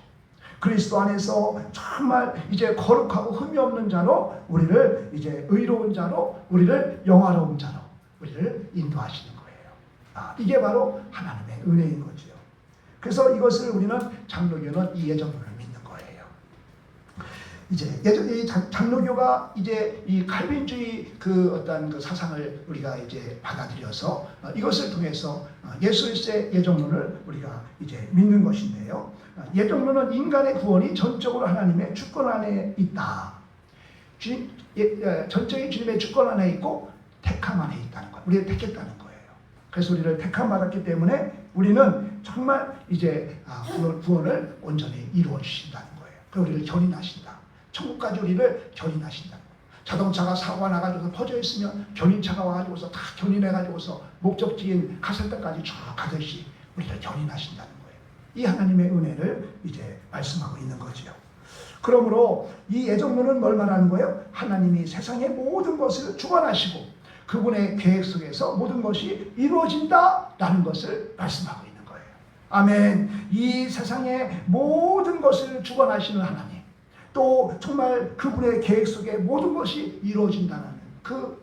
그리스도 안에서 정말 이제 거룩하고 흠이 없는 자로 우리를 이제 의로운 자로 우리를 영화로운 자로 우리를 인도하시는 거예요. 이게 바로 하나님의 은혜인 거죠. 그래서 이것을 우리는 장로교는 이 예정론을 믿는 거예요. 이제 이 장로교가 이제 이 칼빈주의 그 어떤 그 사상을 우리가 이제 받아들여서 이것을 통해서 예수 그리스도의 예정론을 우리가 이제 믿는 것인데요. 예정론은 인간의 구원이 전적으로 하나님의 주권 안에 있다. 전적인 주님의 주권 안에 있고 택함 안에 있다는 거예요. 우리를 택했다는 거예요. 그래서 우리를 택함 받았기 때문에 우리는 정말 이제 구원을 온전히 이루어 주신다는 거예요. 그리고 우리를 견인하신다. 천국까지 우리를 견인하신다. 자동차가 사고가 나가지고 퍼져 있으면 견인차가 와가지고서 다 견인해가지고서 목적지인 갔을 때까지 쭉 가듯이 우리를 견인하신다는 거예요. 이 하나님의 은혜를 이제 말씀하고 있는 거지요. 그러므로 이 예정론은 뭘 말하는 거예요? 하나님이 세상의 모든 것을 주관하시고 그분의 계획 속에서 모든 것이 이루어진다라는 것을 말씀하고 있는 거예요. 아멘. 이 세상의 모든 것을 주관하시는 하나님, 또 정말 그분의 계획 속에 모든 것이 이루어진다는 그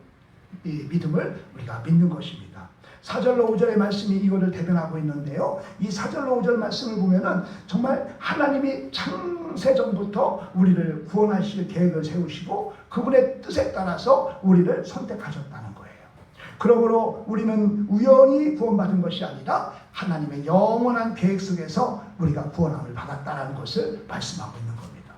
믿음을 우리가 믿는 것입니다. 4절로 5절의 말씀이 이거를 대변하고 있는데요. 이 4절로 5절 말씀을 보면은 정말 하나님이 창세전부터 우리를 구원하실 계획을 세우시고 그분의 뜻에 따라서 우리를 선택하셨다는 거예요. 그러므로 우리는 우연히 구원받은 것이 아니라 하나님의 영원한 계획 속에서 우리가 구원함을 받았다는 것을 말씀하고 있는 겁니다.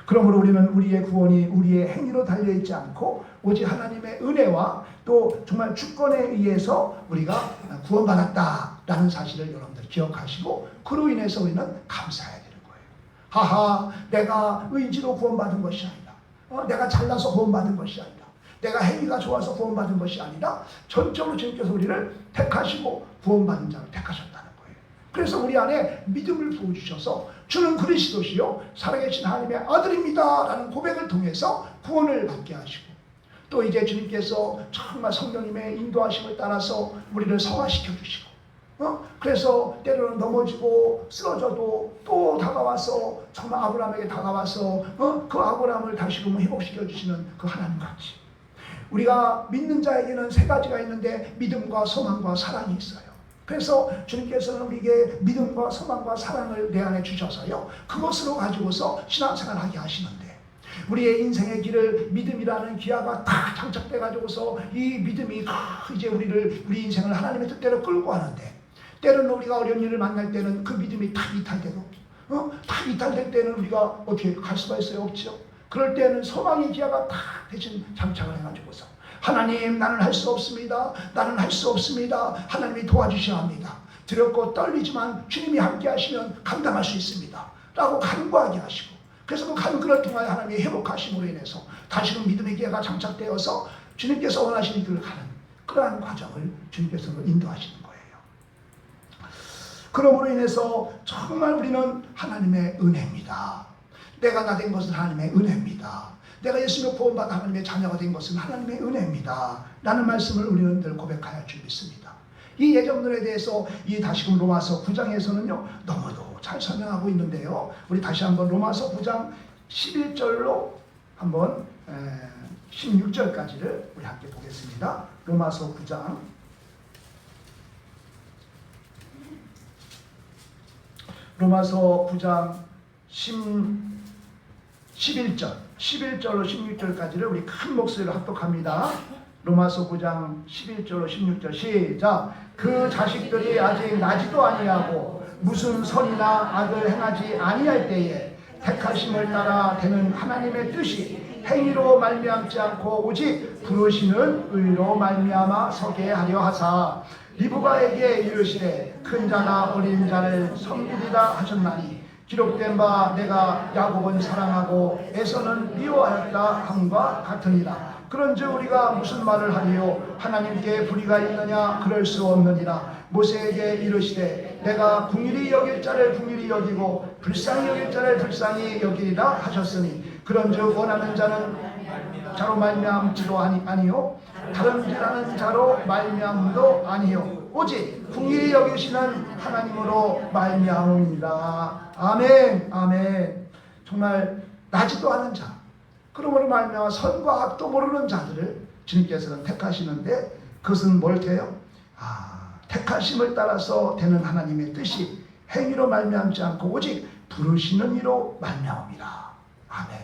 그러므로 우리는 우리의 구원이 우리의 행위로 달려있지 않고 오직 하나님의 은혜와 또 정말 주권에 의해서 우리가 구원받았다라는 사실을 여러분들 기억하시고 그로 인해서 우리는 감사해야 되는 거예요. 하하, 내가 의지로 구원받은 것이 아니라 내가 잘나서 구원받은 것이 아니라 내가 행위가 좋아서 구원받은 것이 아니라 전적으로 주님께서 우리를 택하시고 구원받은 자를 택하셨다는 거예요. 그래서 우리 안에 믿음을 부어주셔서 주는 그리스도시요 살아계신 하나님의 아들입니다 라는 고백을 통해서 구원을 받게 하시고 또 이제 주님께서 정말 성령님의 인도하심을 따라서 우리를 성화시켜 주시고 그래서 때로는 넘어지고 쓰러져도 또 다가와서 정말 아브라함에게 다가와서 그 아브라함을 다시금 회복시켜 주시는 그 하나님 같이 우리가 믿는 자에게는 세 가지가 있는데 믿음과 소망과 사랑이 있어요. 그래서 주님께서는 우리에게 믿음과 소망과 사랑을 내 안에 주셔서요 그것으로 가지고서 신앙생활을 하게 하시는데 우리의 인생의 길을 믿음이라는 기아가 딱 장착돼 가지고서 이 믿음이 이제 우리 인생을 하나님의 뜻대로 끌고 가는데 때로는 우리가 어려운 일을 만날 때는 그 믿음이 다 이탈되고 다 이탈될 때는 우리가 어떻게 갈 수가 있어요? 없죠. 그럴 때는 소망의 기아가 다 대신 장착을 해가지고서 하나님 나는 할 수 없습니다. 나는 할 수 없습니다. 하나님이 도와주셔야 합니다. 두렵고 떨리지만 주님이 함께 하시면 감당할 수 있습니다. 라고 간구하게 하시고 그래서 그 간구를 통하여 하나님이 회복하심으로 인해서 다시금 믿음의 기아가 장착되어서 주님께서 원하시는 길을 가는 그러한 과정을 주님께서 인도하시는 거예요. 그러므로 인해서 정말 우리는 하나님의 은혜입니다. 내가 나 된 것은 하나님의 은혜입니다. 내가 예수님을 구원받아 하나님의 자녀가 된 것은 하나님의 은혜입니다. 라는 말씀을 우리는 늘 고백하여 줄 믿습니다. 이 예정론에 대해서 이 다시금 로마서 9장에서는요 너무도 잘 설명하고 있는데요. 우리 다시 한번 로마서 9장 11절로 한번 16절까지를 우리 함께 보겠습니다. 로마서 9장 로마서 9장 11절로 16절까지를 우리 큰 목소리로 합독합니다. 로마서 9장 11절로 16절 시작. 그 자식들이 아직 나지도 아니하고 무슨 선이나 악을 행하지 아니할 때에 택하심을 따라 되는 하나님의 뜻이 행위로 말미암지 않고 오직 부르시는 의로 말미암아 서게 하려 하사 리브가에게 이르시되 큰 자나 어린 자를 섬기리라 하셨나니 기록된 바 내가 야곱은 사랑하고 에서는 미워하였다 함과 같으니라. 그런즉 우리가 무슨 말을 하리요? 하나님께 불의가 있느냐? 그럴 수 없느니라. 모세에게 이르시되 내가 궁일이 여길 자를 궁일이 여기고 불쌍히 여길 자를 불쌍히 여기리라 하셨으니 그런즉 원하는 자는 자로 말미암지도 아니요 다른 일하는 자로 말미암도 아니요 오직 궁일이 여기시는 하나님으로 말미암음이라. 아멘 아멘. 정말 나지도 않은 자 그러므로 말미암아 선과 악도 모르는 자들을 주님께서는 택하시는데 그것은 뭘 돼요? 택하심을 따라서 되는 하나님의 뜻이 행위로 말미암지 않고 오직 부르시는 이로 말미암음이라. 아멘.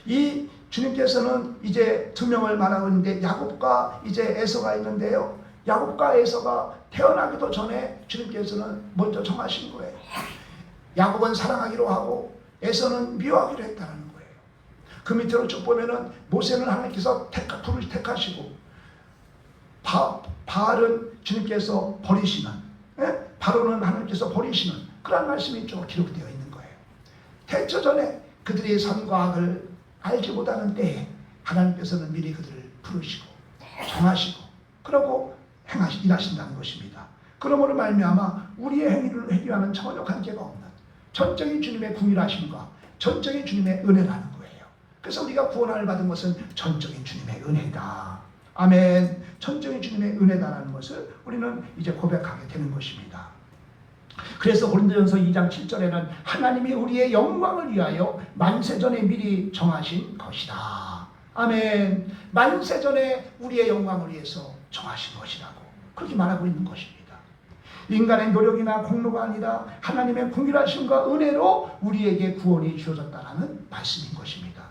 이 주님께서는 이제 두 명을 말하고 있는데 야곱과 이제 에서가 있는데요. 야곱과 에서가 태어나기도 전에 주님께서는 먼저 정하신 거예요. 야곱은 사랑하기로 하고 에서는 미워하기로 했다는 거예요. 그 밑으로 쭉 보면은 모세는 하나님께서 불을 택하시고 바알은 주님께서 버리시는 바로는 하나님께서 버리시는 그런 말씀이 쭉 기록되어 있는 거예요. 태초전에 그들이 선과 악을 알지 못하는 때에 하나님께서는 미리 그들을 부르시고 정하시고 그러고 일하신다는 것입니다. 그러므로 말미암아 우리의 행위를 해결하는 전혀 관계가 없는 전적인 주님의 궁일하심과 전적인 주님의 은혜라는 거예요. 그래서 우리가 구원을 받은 것은 전적인 주님의 은혜다. 아멘. 전적인 주님의 은혜다라는 것을 우리는 이제 고백하게 되는 것입니다. 그래서 고린도전서 2장 7절에는 하나님이 우리의 영광을 위하여 만세전에 미리 정하신 것이다. 아멘. 만세전에 우리의 영광을 위해서 정하신 것이라고 그렇게 말하고 있는 것입니다. 인간의 노력이나 공로가 아니라 하나님의 궁일하심과 은혜로 우리에게 구원이 주어졌다는 말씀인 것입니다.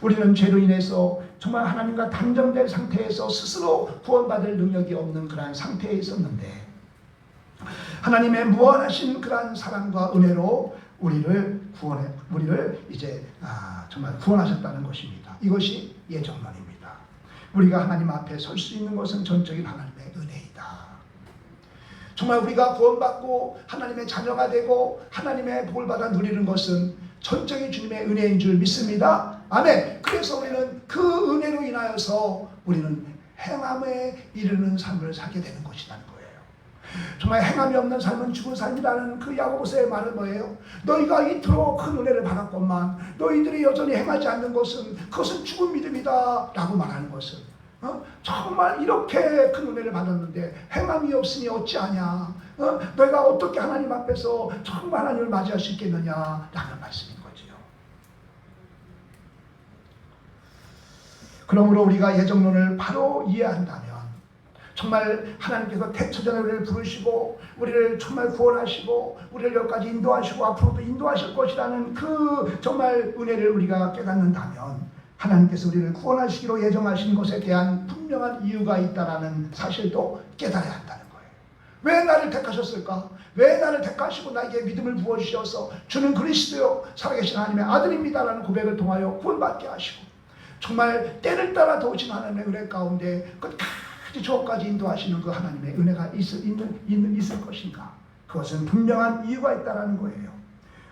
우리는 죄로 인해서 정말 하나님과 단정된 상태에서 스스로 구원받을 능력이 없는 그러한 상태에 있었는데 하나님의 무한하신 그러한 사랑과 은혜로 우리를 이제 정말 구원하셨다는 것입니다. 이것이 예정론입니다. 우리가 하나님 앞에 설 수 있는 것은 전적인 하나님의 은혜이다. 정말 우리가 구원받고 하나님의 자녀가 되고 하나님의 복을 받아 누리는 것은 전적인 주님의 은혜인 줄 믿습니다. 아멘. 그래서 우리는 그 은혜로 인하여서 우리는 행함에 이르는 삶을 살게 되는 것이라는 거예요. 정말 행함이 없는 삶은 죽은 삶이라는 그 야고보서의 말은 뭐예요? 너희가 이토록 큰 은혜를 받았건만 너희들이 여전히 행하지 않는 것은 그것은 죽은 믿음이다 라고 말하는 것은 정말 이렇게 큰 은혜를 받았는데 행함이 없으니 어찌하냐? 너희가 어떻게 하나님 앞에서 정말 하나님을 맞이할 수 있겠느냐 라는 말씀인 거지요. 그러므로 우리가 예정론을 바로 이해한다면 정말 하나님께서 태초전에 우리를 부르시고 우리를 정말 구원하시고 우리를 여기까지 인도하시고 앞으로도 인도하실 것이라는 그 정말 은혜를 우리가 깨닫는다면 하나님께서 우리를 구원하시기로 예정하신 것에 대한 분명한 이유가 있다는 사실도 깨달아야 한다는 거예요. 왜 나를 택하셨을까? 왜 나를 택하시고 나에게 믿음을 부어주셔서 주는 그리스도요 살아계신 하나님의 아들입니다라는 고백을 통하여 구원받게 하시고 정말 때를 따라 도우신 하나님의 은혜 가운데 끝까지 주옥까지 인도하시는 그 하나님의 은혜가 있을 것인가? 그것은 분명한 이유가 있다는 거예요.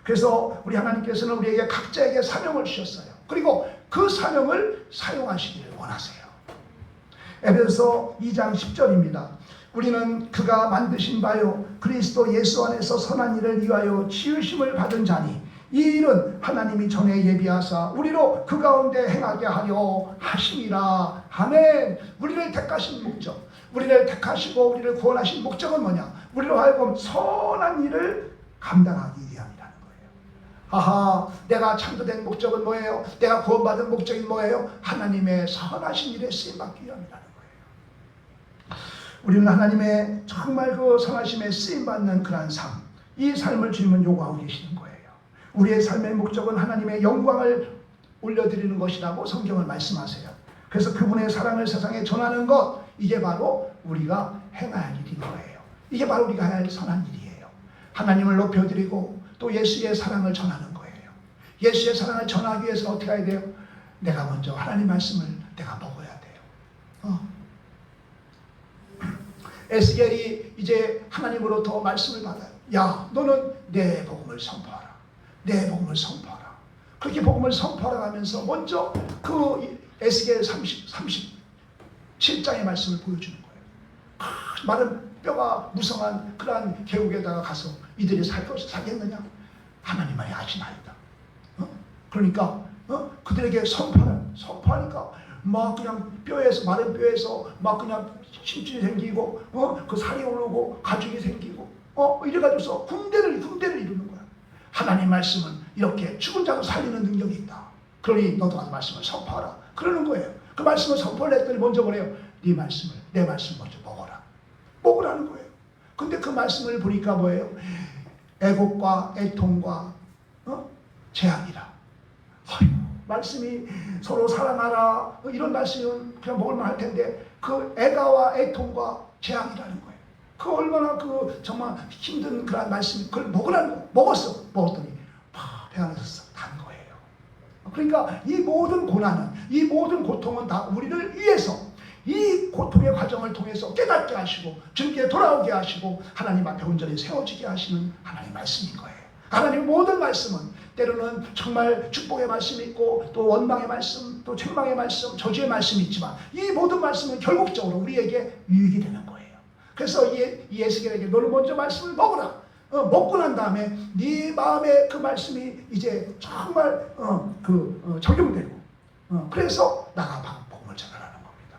그래서 우리 하나님께서는 우리에게 각자에게 사명을 주셨어요. 그리고 그 사명을 사용하시기를 원하세요. 에베소서 2장 10절입니다. 우리는 그가 만드신 바요 그리스도 예수 안에서 선한 일을 위하여 지으심을 받은 자니 이 일은 하나님이 전에 예비하사 우리로 그 가운데 행하게 하려 하심이라. 아멘. 우리를 택하신 목적, 우리를 택하시고 우리를 구원하신 목적은 뭐냐? 우리로 하여금 선한 일을 감당하기 위함이라는 거예요. 아하, 내가 창조된 목적은 뭐예요? 내가 구원받은 목적이 뭐예요? 하나님의 선하신 일에 쓰임받기 위함이라는 거예요. 우리는 하나님의 정말 그 선하심에 쓰임받는 그러한 삶, 이 삶을 주님은 요구하고 계시는 거예요. 우리의 삶의 목적은 하나님의 영광을 올려드리는 것이라고 성경을 말씀하세요. 그래서 그분의 사랑을 세상에 전하는 것, 이게 바로 우리가 행해야 할 일인 거예요. 이게 바로 우리가 해야 할 선한 일이에요. 하나님을 높여드리고 또 예수의 사랑을 전하는 거예요. 예수의 사랑을 전하기 위해서 어떻게 해야 돼요? 내가 먼저 하나님 말씀을 내가 먹어야 돼요. 에스겔이 이제 하나님으로부터 말씀을 받아요. 야, 너는 내 복음을 선포하라. 내 복음을 선포하라. 그렇게 복음을 선포하라 하면서 먼저 그 에스겔 37장의 말씀을 보여주는 거예요. 마른 뼈가 무성한 그러한 계곡에다가 가서 이들이 살겠느냐? 하나님 말이 아시나이다. 그러니까 그들에게 선포하니까 막 그냥 뼈에서, 마른 뼈에서 막 그냥 심줄이 생기고 그 살이 오르고 가죽이 생기고 이래가지고서 군대를 이루는 거야. 하나님 말씀은 이렇게 죽은 자를 살리는 능력이 있다. 그러니 너도 그 말씀을 선포하라. 그러는 거예요. 그 말씀을 선포를 했더니 먼저 뭐래요? 내 말씀 먼저 먹으라는 거예요. 근데 그 말씀을 보니까 뭐예요? 애곡과 애통과 재앙이라. 말씀이 서로 사랑하라 이런 말씀은 그냥 먹을만 할 텐데 그 애가와 애통과 재앙이라는 거예요. 그 얼마나 그 정말 힘든 그런 말씀이 그걸 먹으라는 거예요. 먹었더니 배 안에서 단 거예요. 그러니까 이 모든 고난은, 이 모든 고통은 다 우리를 위해서 이 고통의 과정을 통해서 깨닫게 하시고 주님께 돌아오게 하시고 하나님 앞에 온전히 세워지게 하시는 하나님의 말씀인 거예요. 하나님의 모든 말씀은 때로는 정말 축복의 말씀이 있고 또 원망의 말씀, 또 책망의 말씀, 저주의 말씀이 있지만 이 모든 말씀은 결국적으로 우리에게 유익이 되는 거예요. 그래서 이 에스겔에게 너는 먼저 말씀을 먹으라. 먹고 난 다음에 네 마음에 그 말씀이 이제 정말 적용되고 그래서 나가 복음을 전하라는 겁니다.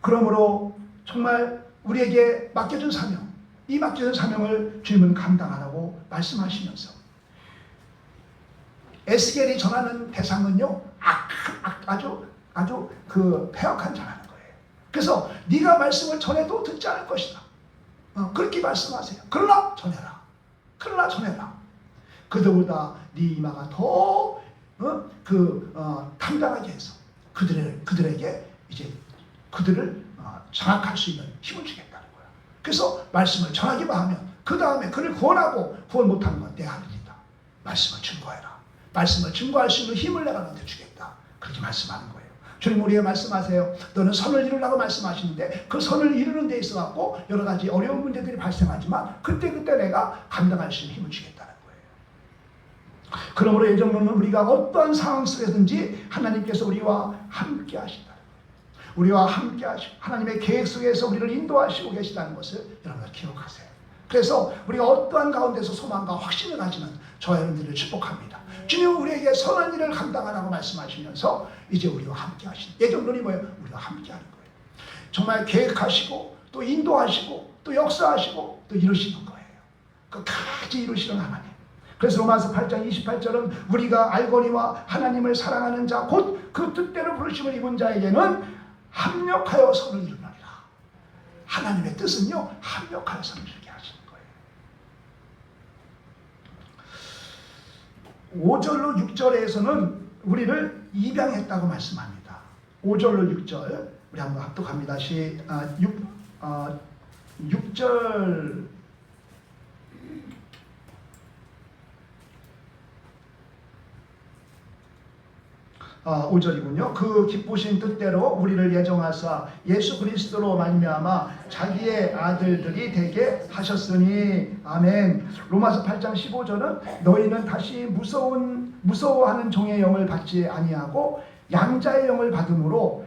그러므로 정말 우리에게 맡겨준 사명, 이 맡겨준 사명을 주님은 감당하라고 말씀하시면서 에스겔이 전하는 대상은요 아주 그 폐역한 자라는 거예요. 그래서 네가 말씀을 전해도 듣지 않을 것이다. 그렇게 말씀하세요. 그러나 전해라. 그러나 전해라. 그들보다 네 이마가 더 당당하게 해서 그들에게 이제 그들을 장악할 수 있는 힘을 주겠다는 거야. 그래서 말씀을 전하기만 하면 그 다음에 그를 구원하고 구원 못하는 건 내 하늘이다. 말씀을 증거해라. 말씀을 증거할 수 있는 힘을 내가 너한테 주겠다. 그렇게 말씀하는 거예요. 주님 우리에게 말씀하세요. 너는 선을 이루라고 말씀하시는데 그 선을 이루는 데 있어 갖고 여러 가지 어려운 문제들이 발생하지만 그때 내가 감당할 수 있는 힘을 주겠다는 거예요. 그러므로 예정론은 우리가 어떠한 상황 속에든지 하나님께서 우리와 함께 하신다. 우리와 함께 하시고 하나님의 계획 속에서 우리를 인도하시고 계시다는 것을 여러분들 기억하세요. 그래서 우리가 어떠한 가운데서 소망과 확신을 가지는 저와 여러분들을 축복합니다. 주님은 우리에게 선한 일을 감당하라고 말씀하시면서 이제 우리와 함께 하시는 예정론이 뭐예요? 우리와 함께 하는 거예요. 정말 계획하시고 또 인도하시고 또 역사하시고 또 이루시는 거예요. 끝까지 이루시는 하나님. 그래서 로마서 8장 28절은 우리가 알거니와 하나님을 사랑하는 자 곧 그 뜻대로 부르심을 입은 자에게는 합력하여 선을 이루느니라. 하나님의 뜻은요 합력하여 선을 이루게 하시는 거예요. 5절로 6절에서는 우리를 입양했다고 말씀합니다. 5절로 6절 우리 한번 합독합니다. 6절 5절이군요. 그 기쁘신 뜻대로 우리를 예정하사 예수 그리스도로 말미암아 자기의 아들들이 되게 하셨으니 아멘. 로마서 8장 15절은 너희는 다시 무서워하는 종의 영을 받지 아니하고 양자의 영을 받았으므로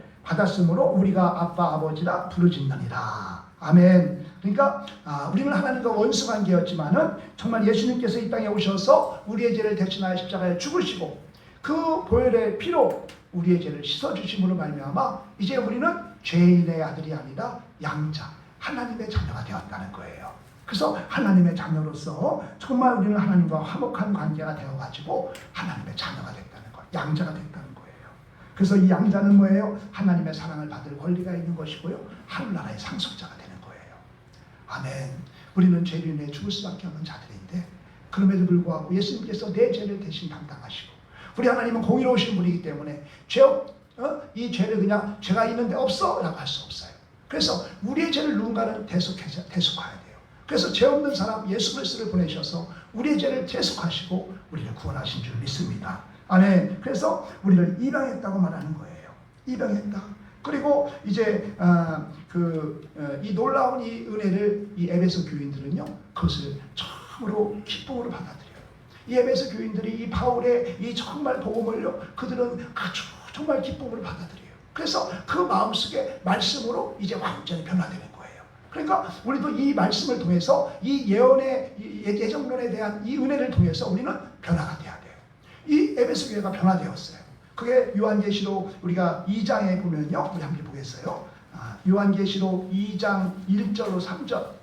우리가 아빠 아버지라 부르짖느니라. 아멘. 그러니까 우리는 하나님과 원수 관계였지만은 정말 예수님께서 이 땅에 오셔서 우리의 죄를 대신하여 십자가에 죽으시고 그 보혈의 피로 우리의 죄를 씻어주심으로 말미암아 이제 우리는 죄인의 아들이 아니라 양자 하나님의 자녀가 되었다는 거예요. 그래서 하나님의 자녀로서 정말 우리는 하나님과 화목한 관계가 되어가지고 하나님의 자녀가 됐다는 거예요. 양자가 됐다는 거예요. 그래서 이 양자는 뭐예요? 하나님의 사랑을 받을 권리가 있는 것이고요. 하늘나라의 상속자가 되는 거예요. 아멘. 우리는 죄로 인해 죽을 수밖에 없는 자들인데 그럼에도 불구하고 예수님께서 내 죄를 대신 담당하시고 우리 하나님은 공의로우신 분이기 때문에 이 죄를 그냥 죄가 있는데 없어 라고 할 수 없어요. 그래서 우리의 죄를 누군가는 대속해야 돼요. 그래서 죄 없는 사람 예수 그리스도를 보내셔서 우리의 죄를 대속하시고 우리를 구원하신 줄 믿습니다. 아멘. 그래서 우리를 입양했다고 말하는 거예요. 입양했다. 그리고 이제 이 놀라운 이 은혜를 이 에베소 교인들은요 그것을 처음으로 기쁨으로 받아들여요. 이 에베소 교인들이 이 바울의 이 정말 복음을요 그들은 아주 정말 기쁨으로 받아들여요. 그래서 그 마음속에 말씀으로 이제 완전히 변화되는 거예요. 그러니까 우리도 이 말씀을 통해서 이 예언의 예정론에 대한 이 은혜를 통해서 우리는 변화가 돼야 돼요. 이 에베소 교회가 변화되었어요. 그게 요한계시록 우리가 2장에 보면요 우리 한번 보겠어요. 요한계시록 2장 1절로 3절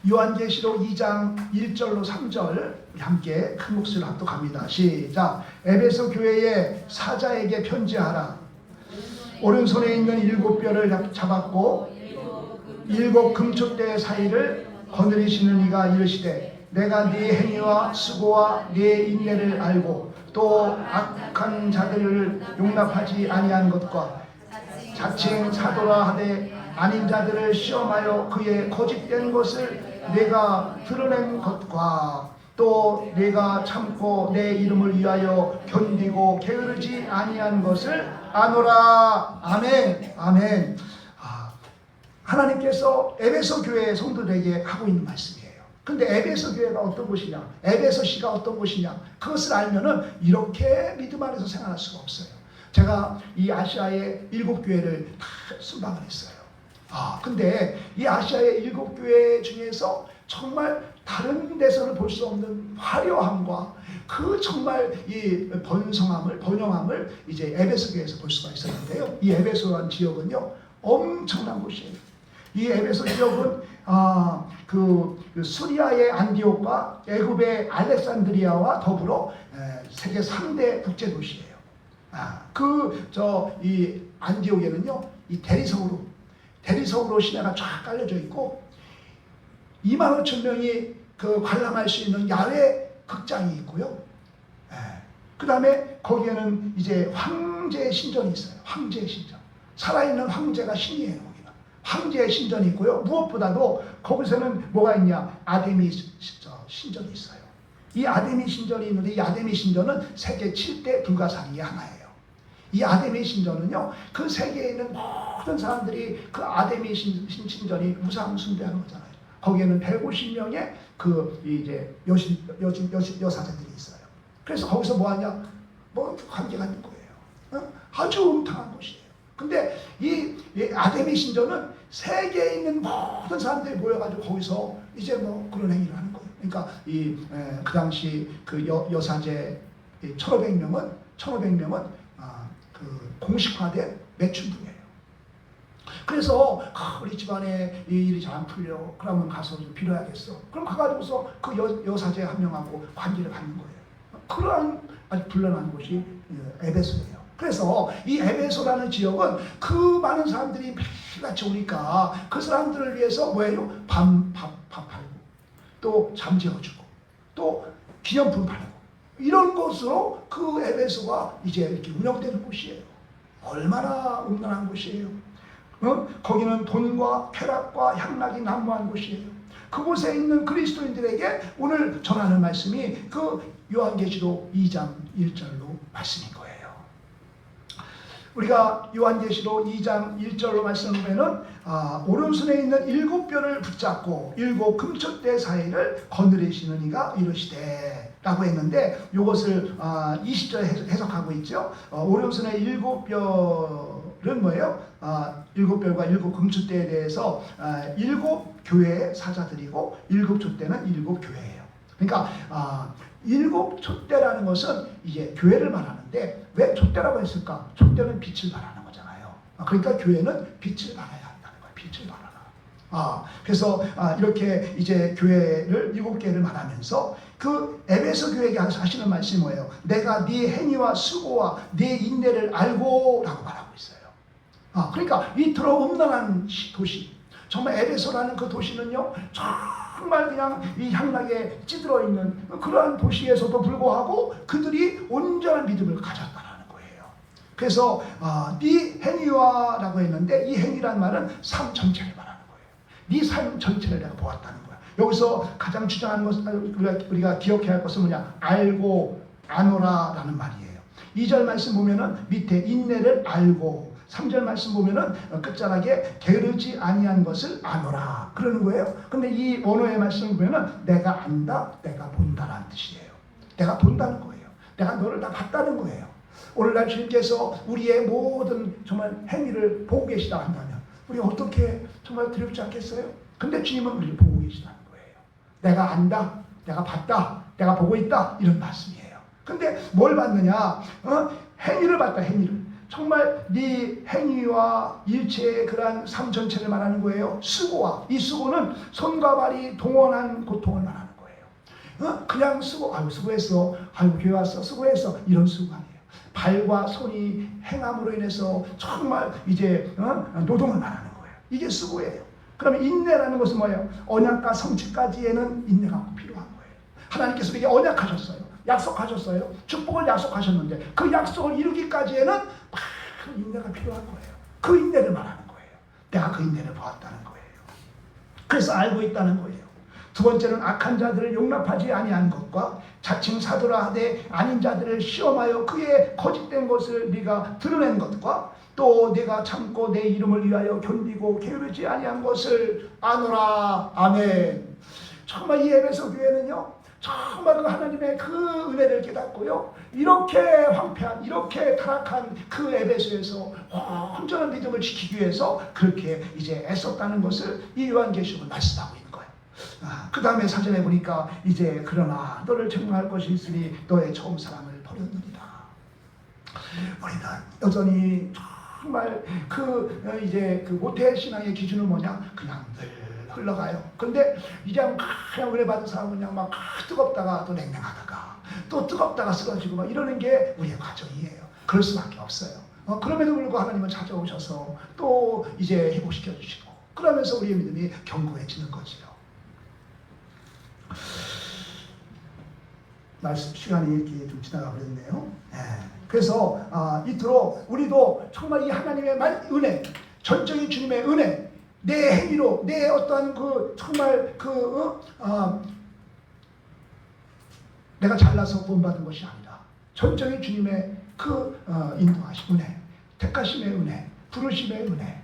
요한계시록 2장 1절로 3절 함께 큰 목소리로 합독합니다. 시작. 에베소 교회의 사자에게 편지하라. 오른손에 있는 7뼈를 잡았고 7 금촛대 사이를 거느리시는 이가 이르시되 내가 네 행위와 수고와 네 인내를 알고 또 악한 자들을 용납하지 아니한 것과 자칭 사도라 하되 아닌 자들을 시험하여 그의 거짓된 것을 내가 드러낸 것과 또 내가 참고 내 이름을 위하여 견디고 게으르지 아니한 것을 아노라. 아멘. 아멘. 하나님께서 에베소 교회 성도들에게 하고 있는 말씀이에요. 근데 에베소 교회가 어떤 곳이냐, 에베소시가 어떤 곳이냐, 그것을 알면은 이렇게 믿음 안에서 생활할 수가 없어요. 제가 이 아시아의 7교회를 다 순방을 했어요. 근데 이 아시아의 7교회 중에서 정말 다른 데서는 볼 수 없는 화려함과 그 정말 이 번영함을 이제 에베소 교회에서 볼 수가 있었는데요. 이 에베소라는 지역은요 엄청난 곳이에요. 이 에베소 지역은 그 수리아의 안디옥과 애굽의 알렉산드리아와 더불어 세계 3대 국제 도시예요. 이 안디옥에는요 이 대리석으로 시내가 쫙 깔려져 있고 2만 5천 명이 그 관람할 수 있는 야외 극장이 있고요. 그 다음에 거기에는 이제 황제의 신전이 있어요. 황제의 신전. 살아있는 황제가 신이에요. 거기는. 황제의 신전이 있고요. 무엇보다도 거기서는 뭐가 있냐? 아데미 신전이 있어요. 이 아데미 신전이 있는데 이 아데미 신전은 세계 7대 불가사리의 하나예요. 이 아데미 신전은요, 그 세계에 있는 모든 사람들이 그 아데미 신전이 무상숭배하는 거잖아요. 거기에는 150명의 그 이제 여사제들이 있어요. 그래서 거기서 뭐 하냐? 뭐 관계가 있는 거예요. 아주 음탕한 곳이에요. 근데 이 아데미 신전은 세계에 있는 모든 사람들이 모여가지고 거기서 이제 뭐 그런 행위를 하는 거예요. 그러니까 그 당시 그 여사제 1,500명은 그 공식화된 매춘부예요. 그래서 우리 집안에 이 일이 잘 안 풀려. 그러면 가서 좀 빌어야겠어. 그럼 가가지고서 그 여사제 한 명하고 관계를 갖는 거예요. 그러한 아주 불안한 곳이 에베소예요. 그래서 이 에베소라는 지역은 그 많은 사람들이 매일같이 오니까 그 사람들을 위해서 뭐예요? 밥 팔고 또 잠재워주고 또 기념품 팔고 이런 곳으로 그 에베소가 이제 이렇게 운영되는 곳이에요. 얼마나 음란한 곳이에요. 거기는 돈과 쾌락과 향락이 난무한 곳이에요. 그곳에 있는 그리스도인들에게 오늘 전하는 말씀이 그 요한계시록 2장 1절로 말씀인 거예요. 우리가 요한계시록 2장 1절로 말씀을 보면은 오른손에 있는 7뼈를 붙잡고 7 금촛대 사이를 거느리시는 이가 이르시되 라고 했는데 이것을 20절에 해석하고 있죠. 오른손에 7뼈는 뭐예요? 7뼈가 7 금촛대에 대해서 7 교회의 사자들이고 7 촛대는 7 교회예요. 그러니까 7 촛대라는 것은 이제 교회를 말하는데 왜 촛대라고 했을까? 촛대는 빛을 발하는 거잖아요. 그러니까 교회는 빛을 발해야 한다는 거예요. 빛을 발하라. 그래서 이렇게 이제 교회를 7개를 말하면서 그 에베소 교회에게 하시는 말씀이 뭐예요? 내가 네 행위와 수고와 네 인내를 알고 라고 말하고 있어요. 그러니까 이토록 음란한 도시, 정말 에베소라는 그 도시는요, 정말 그냥 이 향락에 찌들어 있는 그러한 도시에서도 불구하고 그들이 온전한 믿음을 가졌다라는 거예요. 그래서 네 행위와 라고 했는데 이 행위란 말은 삶 전체를 말하는 거예요. 네 삶 전체를 내가 보았다는 거야. 여기서 가장 주장하는 것은 우리가 기억해야 할 것은 뭐냐? 알고 아노라 라는 말이에요. 2절 말씀 보면은 밑에 인내를 알고 3절 말씀 보면은 끝자락에 게으르지 아니한 것을 아노라 그러는 거예요. 근데 이 원어의 말씀을 보면은 내가 안다, 내가 본다라는 뜻이에요. 내가 본다는 거예요. 내가 너를 다 봤다는 거예요. 오늘날 주님께서 우리의 모든 정말 행위를 보고 계시다 한다면 우리 어떻게 정말 두렵지 않겠어요? 근데 주님은 우리를 보고 계시다는 거예요. 내가 안다, 내가 봤다, 내가 보고 있다 이런 말씀이에요. 근데 뭘 봤느냐? 행위를 봤다, 행위를. 정말 네 행위와 일체의 그러한 삶 전체를 말하는 거예요. 수고와 이 수고는 손과 발이 동원한 고통을 말하는 거예요. 그냥 수고, 아유 수고했어, 아유 교회 왔어, 수고했어 이런 수고가 아니에요. 발과 손이 행함으로 인해서 정말 이제 노동을 말하는 거예요. 이게 수고예요. 그러면 인내라는 것은 뭐예요? 언약과 성취까지에는 인내가 꼭 필요한 거예요. 하나님께서 우리에게 언약하셨어요. 약속하셨어요. 축복을 약속하셨는데 그 약속을 이루기까지에는 막 인내가 필요한 거예요. 그 인내를 말하는 거예요. 내가 그 인내를 보았다는 거예요. 그래서 알고 있다는 거예요. 두 번째는 악한 자들을 용납하지 아니한 것과 자칭 사도라 하되 아닌 자들을 시험하여 그의 거짓된 것을 네가 드러낸 것과 또 네가 참고 내 이름을 위하여 견디고 게으르지 아니한 것을 아노라. 아멘. 정말 이 에베소 교회는요, 정말 하나님의 그 은혜를 깨닫고요, 이렇게 황폐한, 이렇게 타락한 그 에베소에서 온전한 믿음을 지키기 위해서 그렇게 이제 애썼다는 것을 이 요한계시록은 말씀하고 있는 거예요. 그 다음에 사전에 보니까 이제 그러나 너를 증명할 것이 있으니 너의 처음 사랑을 버렸느니라. 우리는 여전히 정말 이제 그 모태 신앙의 기준은 뭐냐? 그냥 늘 흘러가요. 근데 이제 그냥 은혜 받은 사람은 그냥 막 뜨겁다가 또 냉랭하다가 또 뜨겁다가 쓰러지고 막 이러는 게 우리의 과정이에요. 그럴 수밖에 없어요. 그럼에도 불구하고 하나님은 찾아오셔서 또 이제 회복시켜 주시고 그러면서 우리의 믿음이 견고해지는 거지요. 말씀 시간이 이렇게 좀 지나가 버렸네요. 그래서 이토록 우리도 정말 이 하나님의 은혜, 전적인 주님의 은혜, 내 행위로 내 어떠한 정말 내가 잘나서 구원받은 것이 아니라 전적인 주님의 인도하심 은혜, 택하심의 은혜, 부르심의 은혜,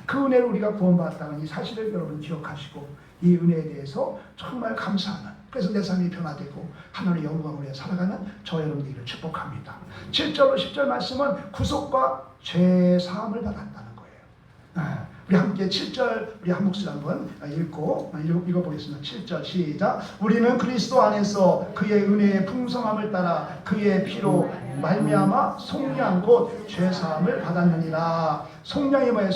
그 은혜를 우리가 구원받았다는 이 사실을 여러분 기억하시고 이 은혜에 대해서 정말 감사하는, 그래서 내 삶이 변화되고 하나님의 영광을 위해 살아가는 저 여러분들을 축복합니다. 7절 10절 말씀은 구속과 죄사함을 받았다는 거예요. 우리 함께 7절 우리 한 목소리 한번 읽어보겠습니다. 7절 시작. 우리는 그리스도 안에서 그의 은혜의 풍성함을 따라 그의 피로 말미암아 속량 곧 죄사함을 받았느니라. 속량이 뭐예요?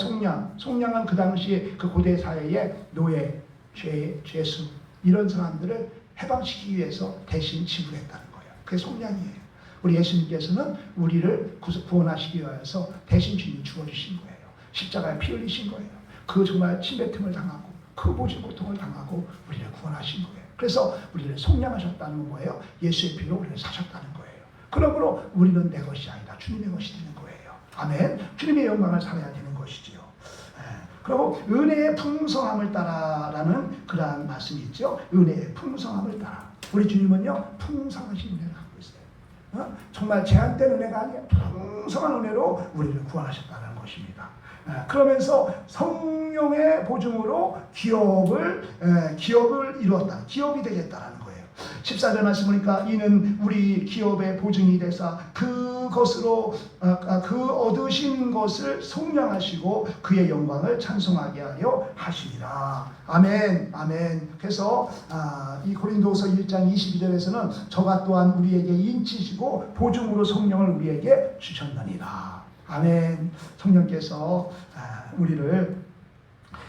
속량은 그 당시 그 고대 사회의 노예, 죄수 이런 사람들을 해방시키기 위해서 대신 지불했다는 거예요. 그게 속량이에요. 우리 예수님께서는 우리를 구원하시기 위해서 대신 주님이 죽어주신 거예요. 십자가에 피 흘리신 거예요. 그 정말 침뱉음을 당하고 그 모진 고통을 당하고 우리를 구원하신 거예요. 그래서 우리를 속량하셨다는 건 뭐예요? 예수의 피로 우리를 사셨다는 거예요. 그러므로 우리는 내 것이 아니다. 주님의 것이 되는 거예요. 아멘. 주님의 영광을 살아야 되는 것이지요. 그리고 은혜의 풍성함을 따라라는 그러한 말씀이 있죠. 은혜의 풍성함을 따라. 우리 주님은요 풍성하신 은혜를 갖고 있어요. 정말 제한된 은혜가 아니에요. 풍성한 은혜로 우리를 구원하셨다는 것입니다. 그러면서 성령의 보증으로 기업을 이루었다. 기업이 되겠다라는 거예요. 14절 말씀 보니까 이는 우리 기업의 보증이 되사 그것으로 그 얻으신 것을 속량하시고 그의 영광을 찬송하게 하려 하시니라. 아멘, 아멘. 그래서 이 고린도서 1장 22절에서는 저가 또한 우리에게 인치시고 보증으로 성령을 우리에게 주셨느니라. 아멘. 성령께서 우리를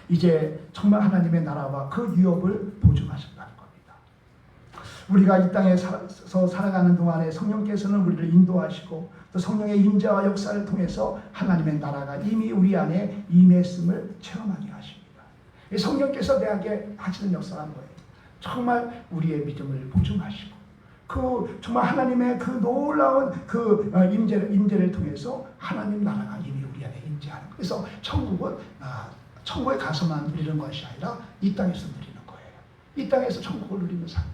이제 정말 하나님의 나라와 그 유업을 보증하셨다는 겁니다. 우리가 이 땅에서 살아가는 동안에 성령께서는 우리를 인도하시고 또 성령의 임재와 역사를 통해서 하나님의 나라가 이미 우리 안에 임했음을 체험하게 하십니다. 성령께서 내게 하시는 역사란 거예요. 정말 우리의 믿음을 보증하시고 정말 하나님의 그 놀라운 임재를 통해서 하나님 나라가 이미 우리 안에 임재하는 거예요. 그래서 천국에 가서만 누리는 것이 아니라 이 땅에서 누리는 거예요. 이 땅에서 천국을 누리는 삶이에요.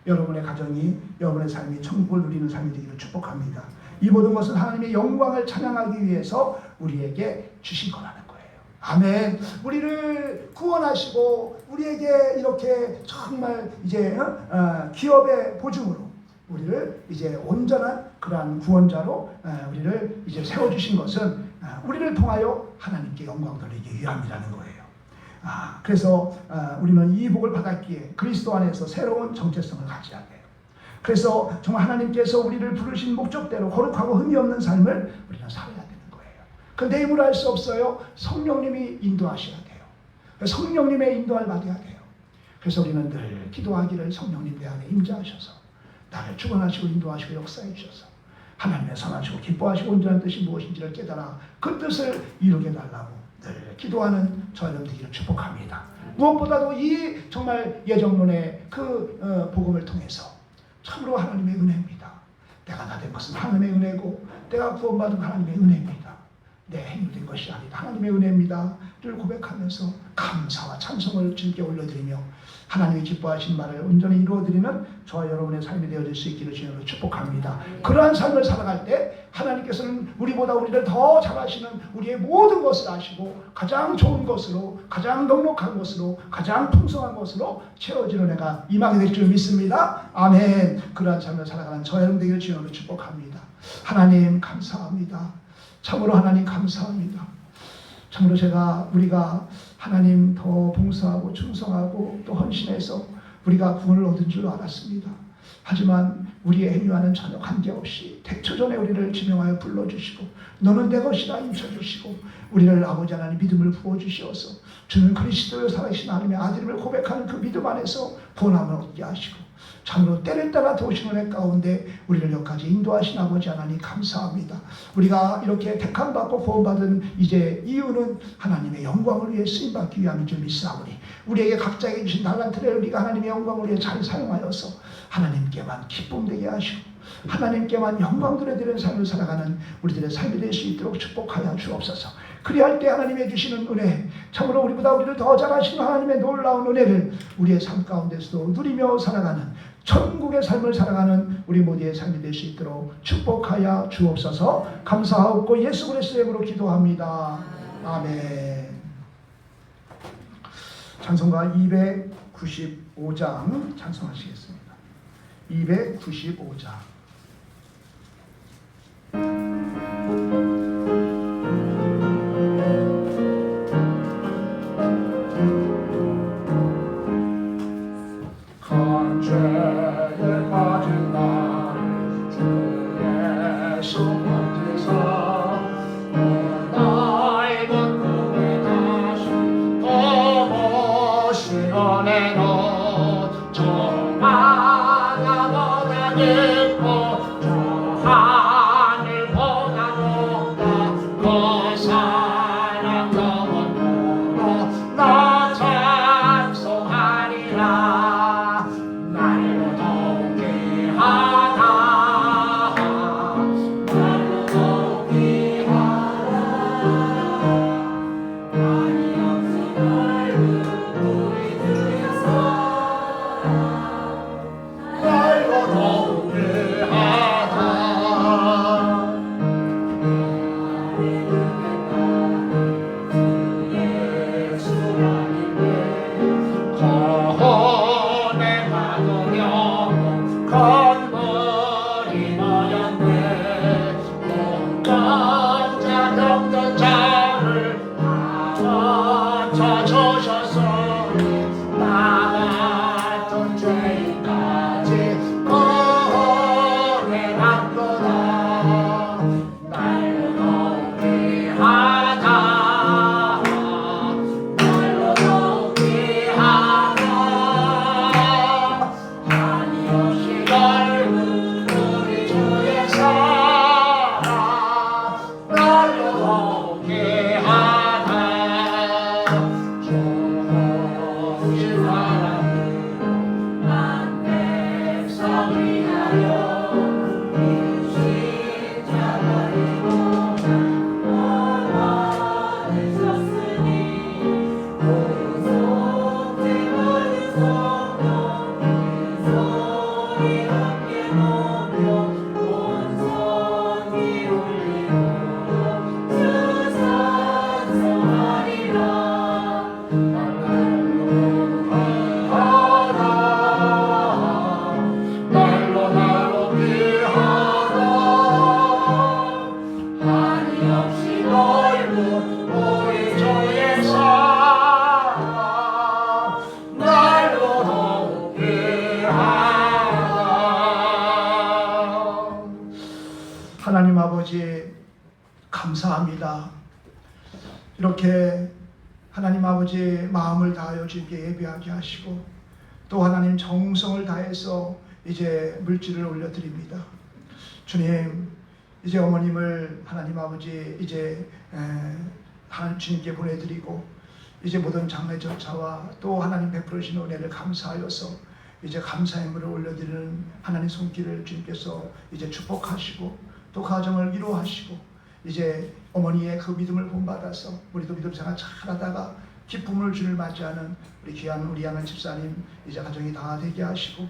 여러분의 가정이, 여러분의 삶이 천국을 누리는 삶이 되기를 축복합니다. 이 모든 것은 하나님의 영광을 찬양하기 위해서 우리에게 주신 거라는 거예요. 아멘. 우리를 구원하시고 우리에게 이렇게 정말 이제 기업의 보증으로 우리를 이제 온전한 그러한 구원자로 우리를 이제 세워주신 것은 우리를 통하여 하나님께 영광 돌리기 위함이라는 거예요. 그래서 우리는 이 복을 받았기에 그리스도 안에서 새로운 정체성을 가져야 돼요. 그래서 정말 하나님께서 우리를 부르신 목적대로 거룩하고 흠이 없는 삶을 우리는 살아야 되는 거예요. 그 내 힘으로 할 수 없어요. 성령님이 인도하셔야 돼요. 성령님의 인도를 받아야 돼요. 그래서 우리는 늘 기도하기를 성령님 내 안에 임재하셔서 나를 축원하시고 인도하시고 역사해 주셔서 하나님의 선하시고 기뻐하시고 온전한 뜻이 무엇인지를 깨달아 그 뜻을 이루게 달라고 늘 기도하는 저 여러분 되기를 축복합니다. 무엇보다도 이 정말 예정론의 복음을 통해서 참으로 하나님의 은혜입니다. 내가 다 된 것은 하나님의 은혜고 내가 구원받은 하나님의 은혜입니다. 내 행위 된 것이 아니다. 하나님의 은혜입니다. 를 고백하면서 감사와 찬송을 주님께 올려드리며 하나님이 기뻐하신 말을 온전히 이루어드리는 저와 여러분의 삶이 되어질 수 있기를 주님으로 축복합니다. 그러한 삶을 살아갈 때 하나님께서는 우리보다 우리를 더 잘하시는 우리의 모든 것을 아시고 가장 좋은 것으로, 가장 넉넉한 것으로, 가장 풍성한 것으로 채워지는 해가 임하게 될 줄 믿습니다. 아멘. 그러한 삶을 살아가는 저 여러분 되기를 주님으로 축복합니다. 하나님 감사합니다. 참으로 하나님 감사합니다. 참으로 우리가 하나님 더 봉사하고 충성하고 또 헌신해서 우리가 구원을 얻은 줄 알았습니다. 하지만 우리의 행위와는 전혀 관계없이 태초전에 우리를 지명하여 불러주시고 너는 내 것이라 인쳐주시고 우리를 아버지 하나님 믿음을 부어주시어서 주는 그리스도의 살아계신 하나님의 아들임을 고백하는 그 믿음 안에서 본함을 얻게 하시고 참으로 때를 따라 도우신 은혜 가운데 우리를 여기까지 인도하신 아버지 하나님 감사합니다. 우리가 이렇게 택함받고 구원받은 이제 이유는 하나님의 영광을 위해 쓰임받기 위함인 줄 믿사오니 우리에게 각자에게 주신 달란트를 우리가 하나님의 영광을 위해 잘 사용하여서 하나님께만 기쁨 되게 하시고 하나님께만 영광 드려드리는 삶을 살아가는 우리들의 삶이 될 수 있도록 축복하여 주옵소서. 그리할 때 하나님의 주시는 은혜, 참으로 우리보다 우리를 더 잘하시는 하나님의 놀라운 은혜를 우리의 삶 가운데서도 누리며 살아가는 천국의 삶을 살아가는 우리 모두의 삶이 될 수 있도록 축복하여 주옵소서. 감사하옵고 예수 그리스도의 이름으로 기도합니다. 아멘. 찬송가 295장 찬송하시겠습니다. 295장. 죄에 빠진 나를 주 예수 만지사 넓은 꿈에 다시 더 멋진 은혜로 저마다 보다 깊고 저 하늘보다 높다 그 사랑 영원으로 나 찬송하리라. 하나님 아버지 감사합니다. 이렇게 하나님 아버지 마음을 다하여 주님께 예배하게 하시고 또 하나님 정성을 다해서 이제 물질을 올려드립니다. 주님 이제 어머님을 하나님 아버지 이제 주님께 보내드리고 이제 모든 장례 절차와 또 하나님 베풀으신 은혜를 감사하여서 이제 감사의 물을 올려드리는 하나님 손길을 주님께서 이제 축복하시고 또 가정을 위로하시고 이제 어머니의 그 믿음을 본받아서 우리도 믿음 생활 잘하다가 기쁨을 주를 맞이하는 우리 귀한 우리 양은 집사님 이제 가정이 다 되게 하시고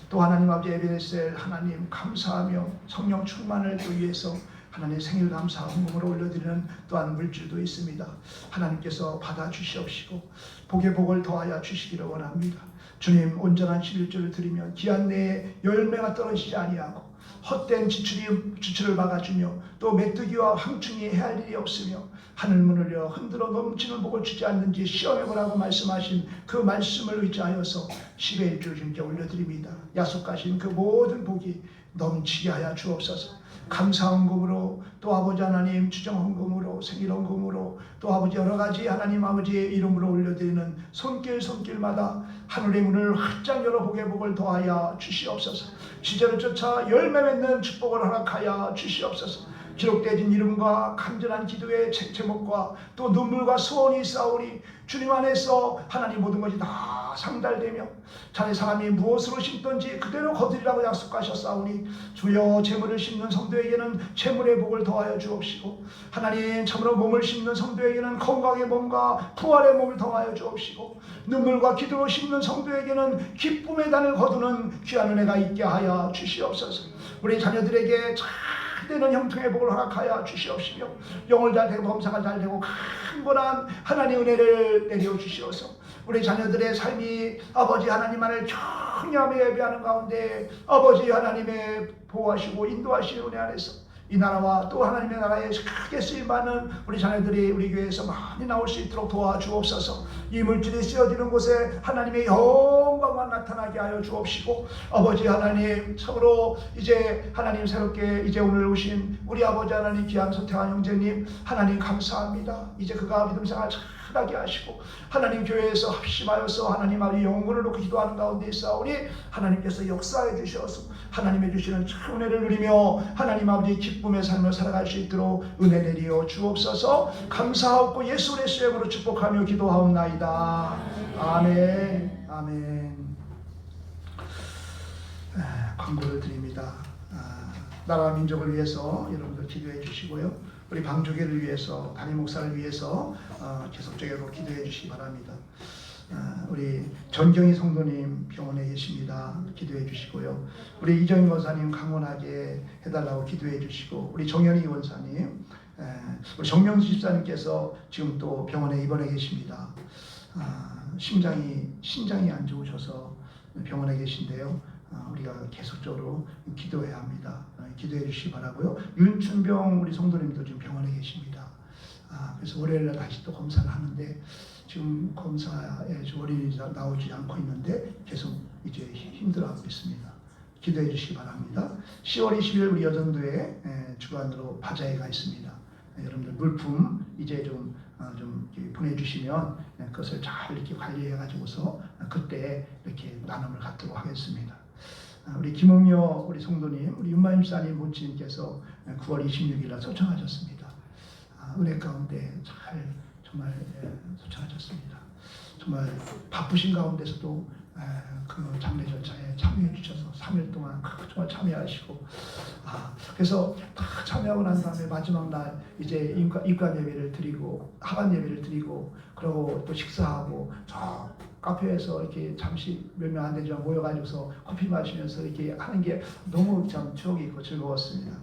또 하나님 아버지 에베네셀 하나님 감사하며 성령 충만을 또 위해서 하나님 생일 감사 헌금으로 올려드리는 또한 물질도 있습니다. 하나님께서 받아주시옵시고 복의 복을 더하여 주시기를 원합니다. 주님 온전한 11조를 드리면 기한 내에 열매가 떨어지지 아니하고 헛된 지출을 막아주며 또 메뚜기와 황충이 해할 일이 없으며 하늘문을 여 흔들어 넘치는 복을 주지 않는지 시험해보라고 말씀하신 그 말씀을 의지하여서 10의 1조를 주님께 올려드립니다. 약속하신 그 모든 복이 넘치게 하여 주옵소서. 감사헌금으로 또 아버지 하나님 주정헌금으로 생일헌금으로 또 아버지 여러 가지 하나님 아버지의 이름으로 올려드리는 손길마다 하늘의 문을 활짝 열어보게 복을 더하여 주시옵소서. 지절을 쫓아 열매 맺는 축복을 허락하여 주시옵소서. 기록되어진 이름과 간절한 기도의 제목과 또 눈물과 소원이 있사오니 주님 안에서 하나님 모든 것이 다 상달되며 자네 사람이 무엇으로 심든지 그대로 거두리라고 약속하셨사오니 주여 재물을 심는 성도에게는 재물의 복을 더하여 주옵시고 하나님 참으로 몸을 심는 성도에게는 건강의 몸과 부활의 몸을 더하여 주옵시고 눈물과 기도로 심는 성도에게는 기쁨의 단을 거두는 귀한 은혜가 있게 하여 주시옵소서. 우리 자녀들에게 되는 형통의 복을 허락하여 주시옵시며 영을 잘 되고 범사가 잘 되고 강건한 하나님의 은혜를 내려 주시옵소서. 우리 자녀들의 삶이 아버지 하나님만을 경외하며 예배하는 가운데 아버지 하나님의 보호하시고 인도하시는 은혜 안에서 이 나라와 또 하나님의 나라에 크게 쓰임받는 우리 자녀들이 우리 교회에서 많이 나올 수 있도록 도와주옵소서. 이 물질이 쓰여지는 곳에 하나님의 영광만 나타나게 하여 주옵시고 아버지 하나님 참으로 이제 하나님 새롭게 이제 오늘 오신 우리 아버지 하나님 귀한 서태환 형제님 하나님 감사합니다. 이제 그가 믿음 생활 잘하게 하시고 하나님 교회에서 합심하여서 하나님 아버지 영혼을 놓고 기도하는 가운데 있사오니 하나님께서 역사해 주셔서 하나님의 주시는 참 은혜를 누리며 하나님 아버지 기쁨의 삶을 살아갈 수 있도록 은혜 내리어 주옵소서. 감사하고 예수 그리스도의 이름으로 축복하며 기도하옵나이다. 아멘. 아멘. 광고를 드립니다. 나라와 민족을 위해서 여러분들 기도해 주시고요. 우리 방주교를 위해서 담임 목사를 위해서 계속적으로 기도해 주시기 바랍니다. 우리 전경희 성도님 병원에 계십니다. 기도해 주시고요. 우리 이정희 원사님 강원하게 해달라고 기도해 주시고 우리 정현희 원사님 우리 정명수 집사님께서 지금 또 병원에 입원해 계십니다. 신장이 안 좋으셔서 병원에 계신데요. 우리가 계속적으로 기도해야 합니다. 기도해 주시기 바라고요. 윤춘병 우리 성도님도 지금 병원에 계십니다. 그래서 월요일날 다시 또 검사를 하는데 지금 검사에 어린이 나오지 않고 있는데 계속 이제 힘들어하고 있습니다. 기도해 주시기 바랍니다. 10월 20일 우리 여전도에 주관으로 바자회가 있습니다. 여러분들 물품 이제 좀 보내주시면 그것을 잘 이렇게 관리해가지고서 그때 이렇게 나눔을 갖도록 하겠습니다. 우리 김홍여 우리 성도님, 우리 윤마임사님 모친께서 9월 26일날 소청하셨습니다. 은혜 가운데 잘 정말 소청하셨습니다. 정말 바쁘신 가운데서도 그 장례 절차에 참여해 주셔서 3일 동안 정말 참여하시고 그래서 다 참여하고 난 다음에 마지막 날 이제 입관 예배를 드리고 하반 예배를 드리고 그리고 또 식사하고 저 카페에서 이렇게 잠시 몇 명 안 되지만 모여가지고서 커피 마시면서 이렇게 하는 게 너무 참 추억이 있고 즐거웠습니다.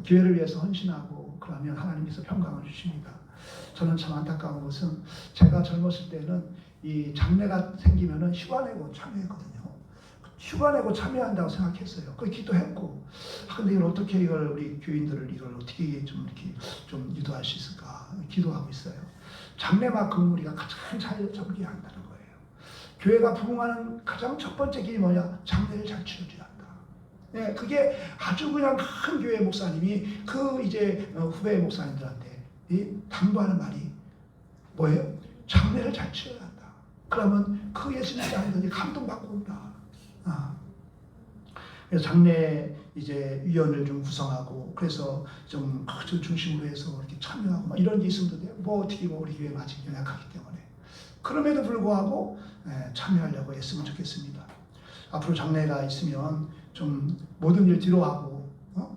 교회를 위해서 헌신하고 그러면 하나님께서 평강을 주십니다. 저는 참 안타까운 것은 제가 젊었을 때는 이 장례가 생기면은 휴가 내고 참여했거든요. 휴가 내고 참여한다고 생각했어요. 그 기도했고, 근데 이걸 어떻게 우리 교인들을 이걸 어떻게 좀 이렇게 좀 유도할 수 있을까 기도하고 있어요. 장례만큼 우리가 가장 잘 섬겨야 한다는 거예요. 교회가 부흥하는 가장 첫 번째 길이 뭐냐? 장례를 잘 치러줘야 한다. 네, 그게 아주 그냥 큰 교회 목사님이 그 이제 후배 목사님들한테 당부하는 말이 뭐예요? 장례를 잘 치러야 한다. 그러면 그 예수님의 장례들이 감동받고 온다. 그래서 장례 이제 위원을 좀 구성하고 그래서 좀 중심으로 해서 이렇게 참여하고 막 이런 게 있으면 돼요. 뭐 어떻게 우리 교회가 아직 연약하기 때문에 그럼에도 불구하고 참여하려고 했으면 좋겠습니다. 앞으로 장례가 있으면 좀 모든 일 뒤로하고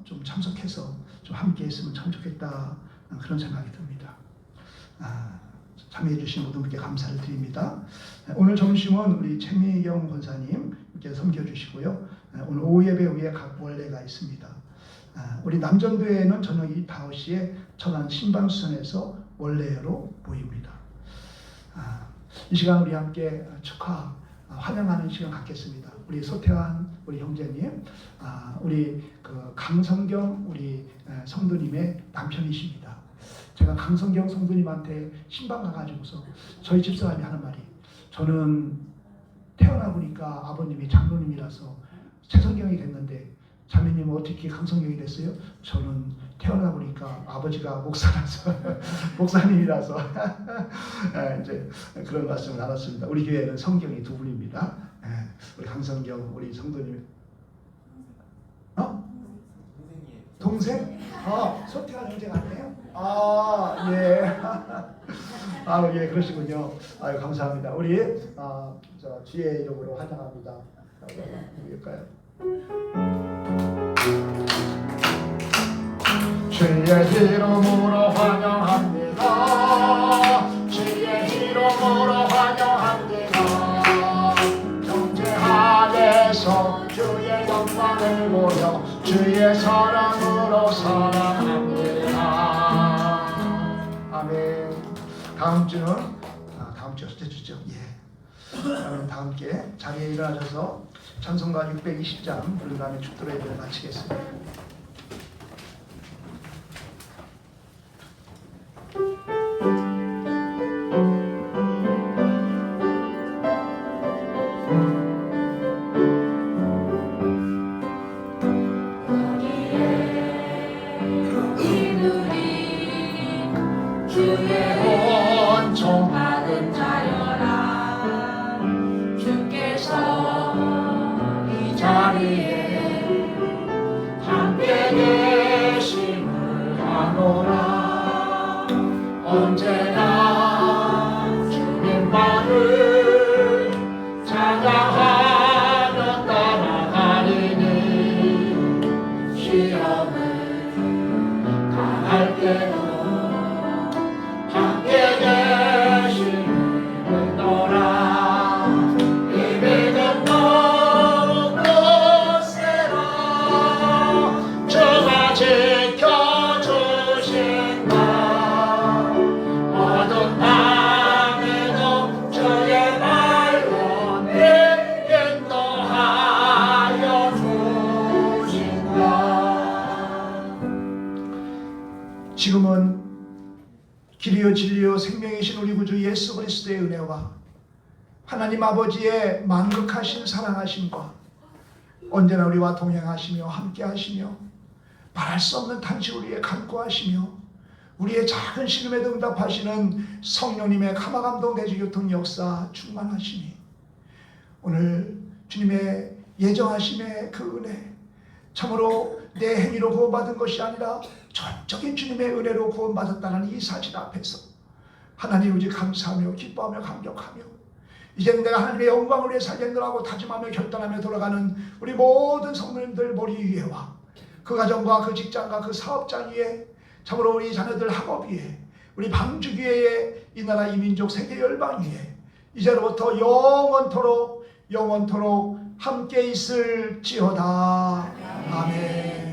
좀 참석해서 좀 함께 했으면 참 좋겠다 그런 생각이 듭니다. 참여해 주신 모든 분께 감사를 드립니다. 오늘 점심은 우리 최미경 권사님께 섬겨주시고요. 오늘 오후 예배 후에 각 원례가 있습니다. 우리 남전도회는 저녁 5시에 천안 신방수선에서 원례로 모입니다. 이 시간 우리 함께 축하 환영하는 시간 갖겠습니다. 우리 소태환 우리 형제님, 우리 그 강성경 우리 성도님의 남편이십니다. 제가 강성경 성도님한테 신방 가가지고서 저희 집사람이 하는 말이 저는 태어나 보니까 아버님이 장로님이라서 최성경이 됐는데 자매님은 어떻게 강성경이 됐어요? 저는 태어나 보니까 아버지가 목사라서 목사님이라서 이제 그런 말씀을 나눴습니다. 우리 교회는 성경이 두 분입니다. 우리 강성경 우리 성도님 동생? 소태가 동생 아니에요? 예. 예, 그러시군요. 아유, 감사합니다. 우리 저 주의 이름으로 환영합니다. 볼까요? 주의 이름으로 환영합니다. 주의 이름으로 환영합니다. 경제 안에서 주의 영광을 보여 주의 사랑으로 사랑합니다. 아멘. 다음 주는 다음 주 어째 주죠? 예. 그러면 다 함께 자리에 일어나셔서 찬송가 620장 부른 다음에 축도로 예배를 마치겠습니다. 언제나 주님만을 찬양하며 따라가리니 시험을 당할 때도 함께 계시는 너라. 이민은 너무 거세라 주가 지켜주신다. 어두운 밤에도 주의 말로 내 인도하여 주신다. 지금은 길이요 진리요 생명이신 우리 구주 예수 그리스도의 은혜와 하나님 아버지의 만극하신 사랑하심과 언제나 우리와 동행하시며 함께하시며 말할 수 없는 탄식을 위해 간구하시며 우리의 작은 신음에도 응답하시는 성령님의 감화감동 대주교통 역사 충만하시니 오늘 주님의 예정하심의 그 은혜 참으로 내 행위로 구원받은 것이 아니라 전적인 주님의 은혜로 구원받았다는 이 사실 앞에서 하나님 오직 감사하며 기뻐하며 감격하며 이제는 내가 하나님의 영광을 위해 살겠노라고 다짐하며 결단하며 돌아가는 우리 모든 성도님들 머리 위에와 그 가정과 그 직장과 그 사업장 위에 참으로 우리 자녀들 학업 위에 우리 방주 위에 이 나라 이 민족 세계 열방 위에 이제로부터 영원토록 함께 있을지어다. 아멘.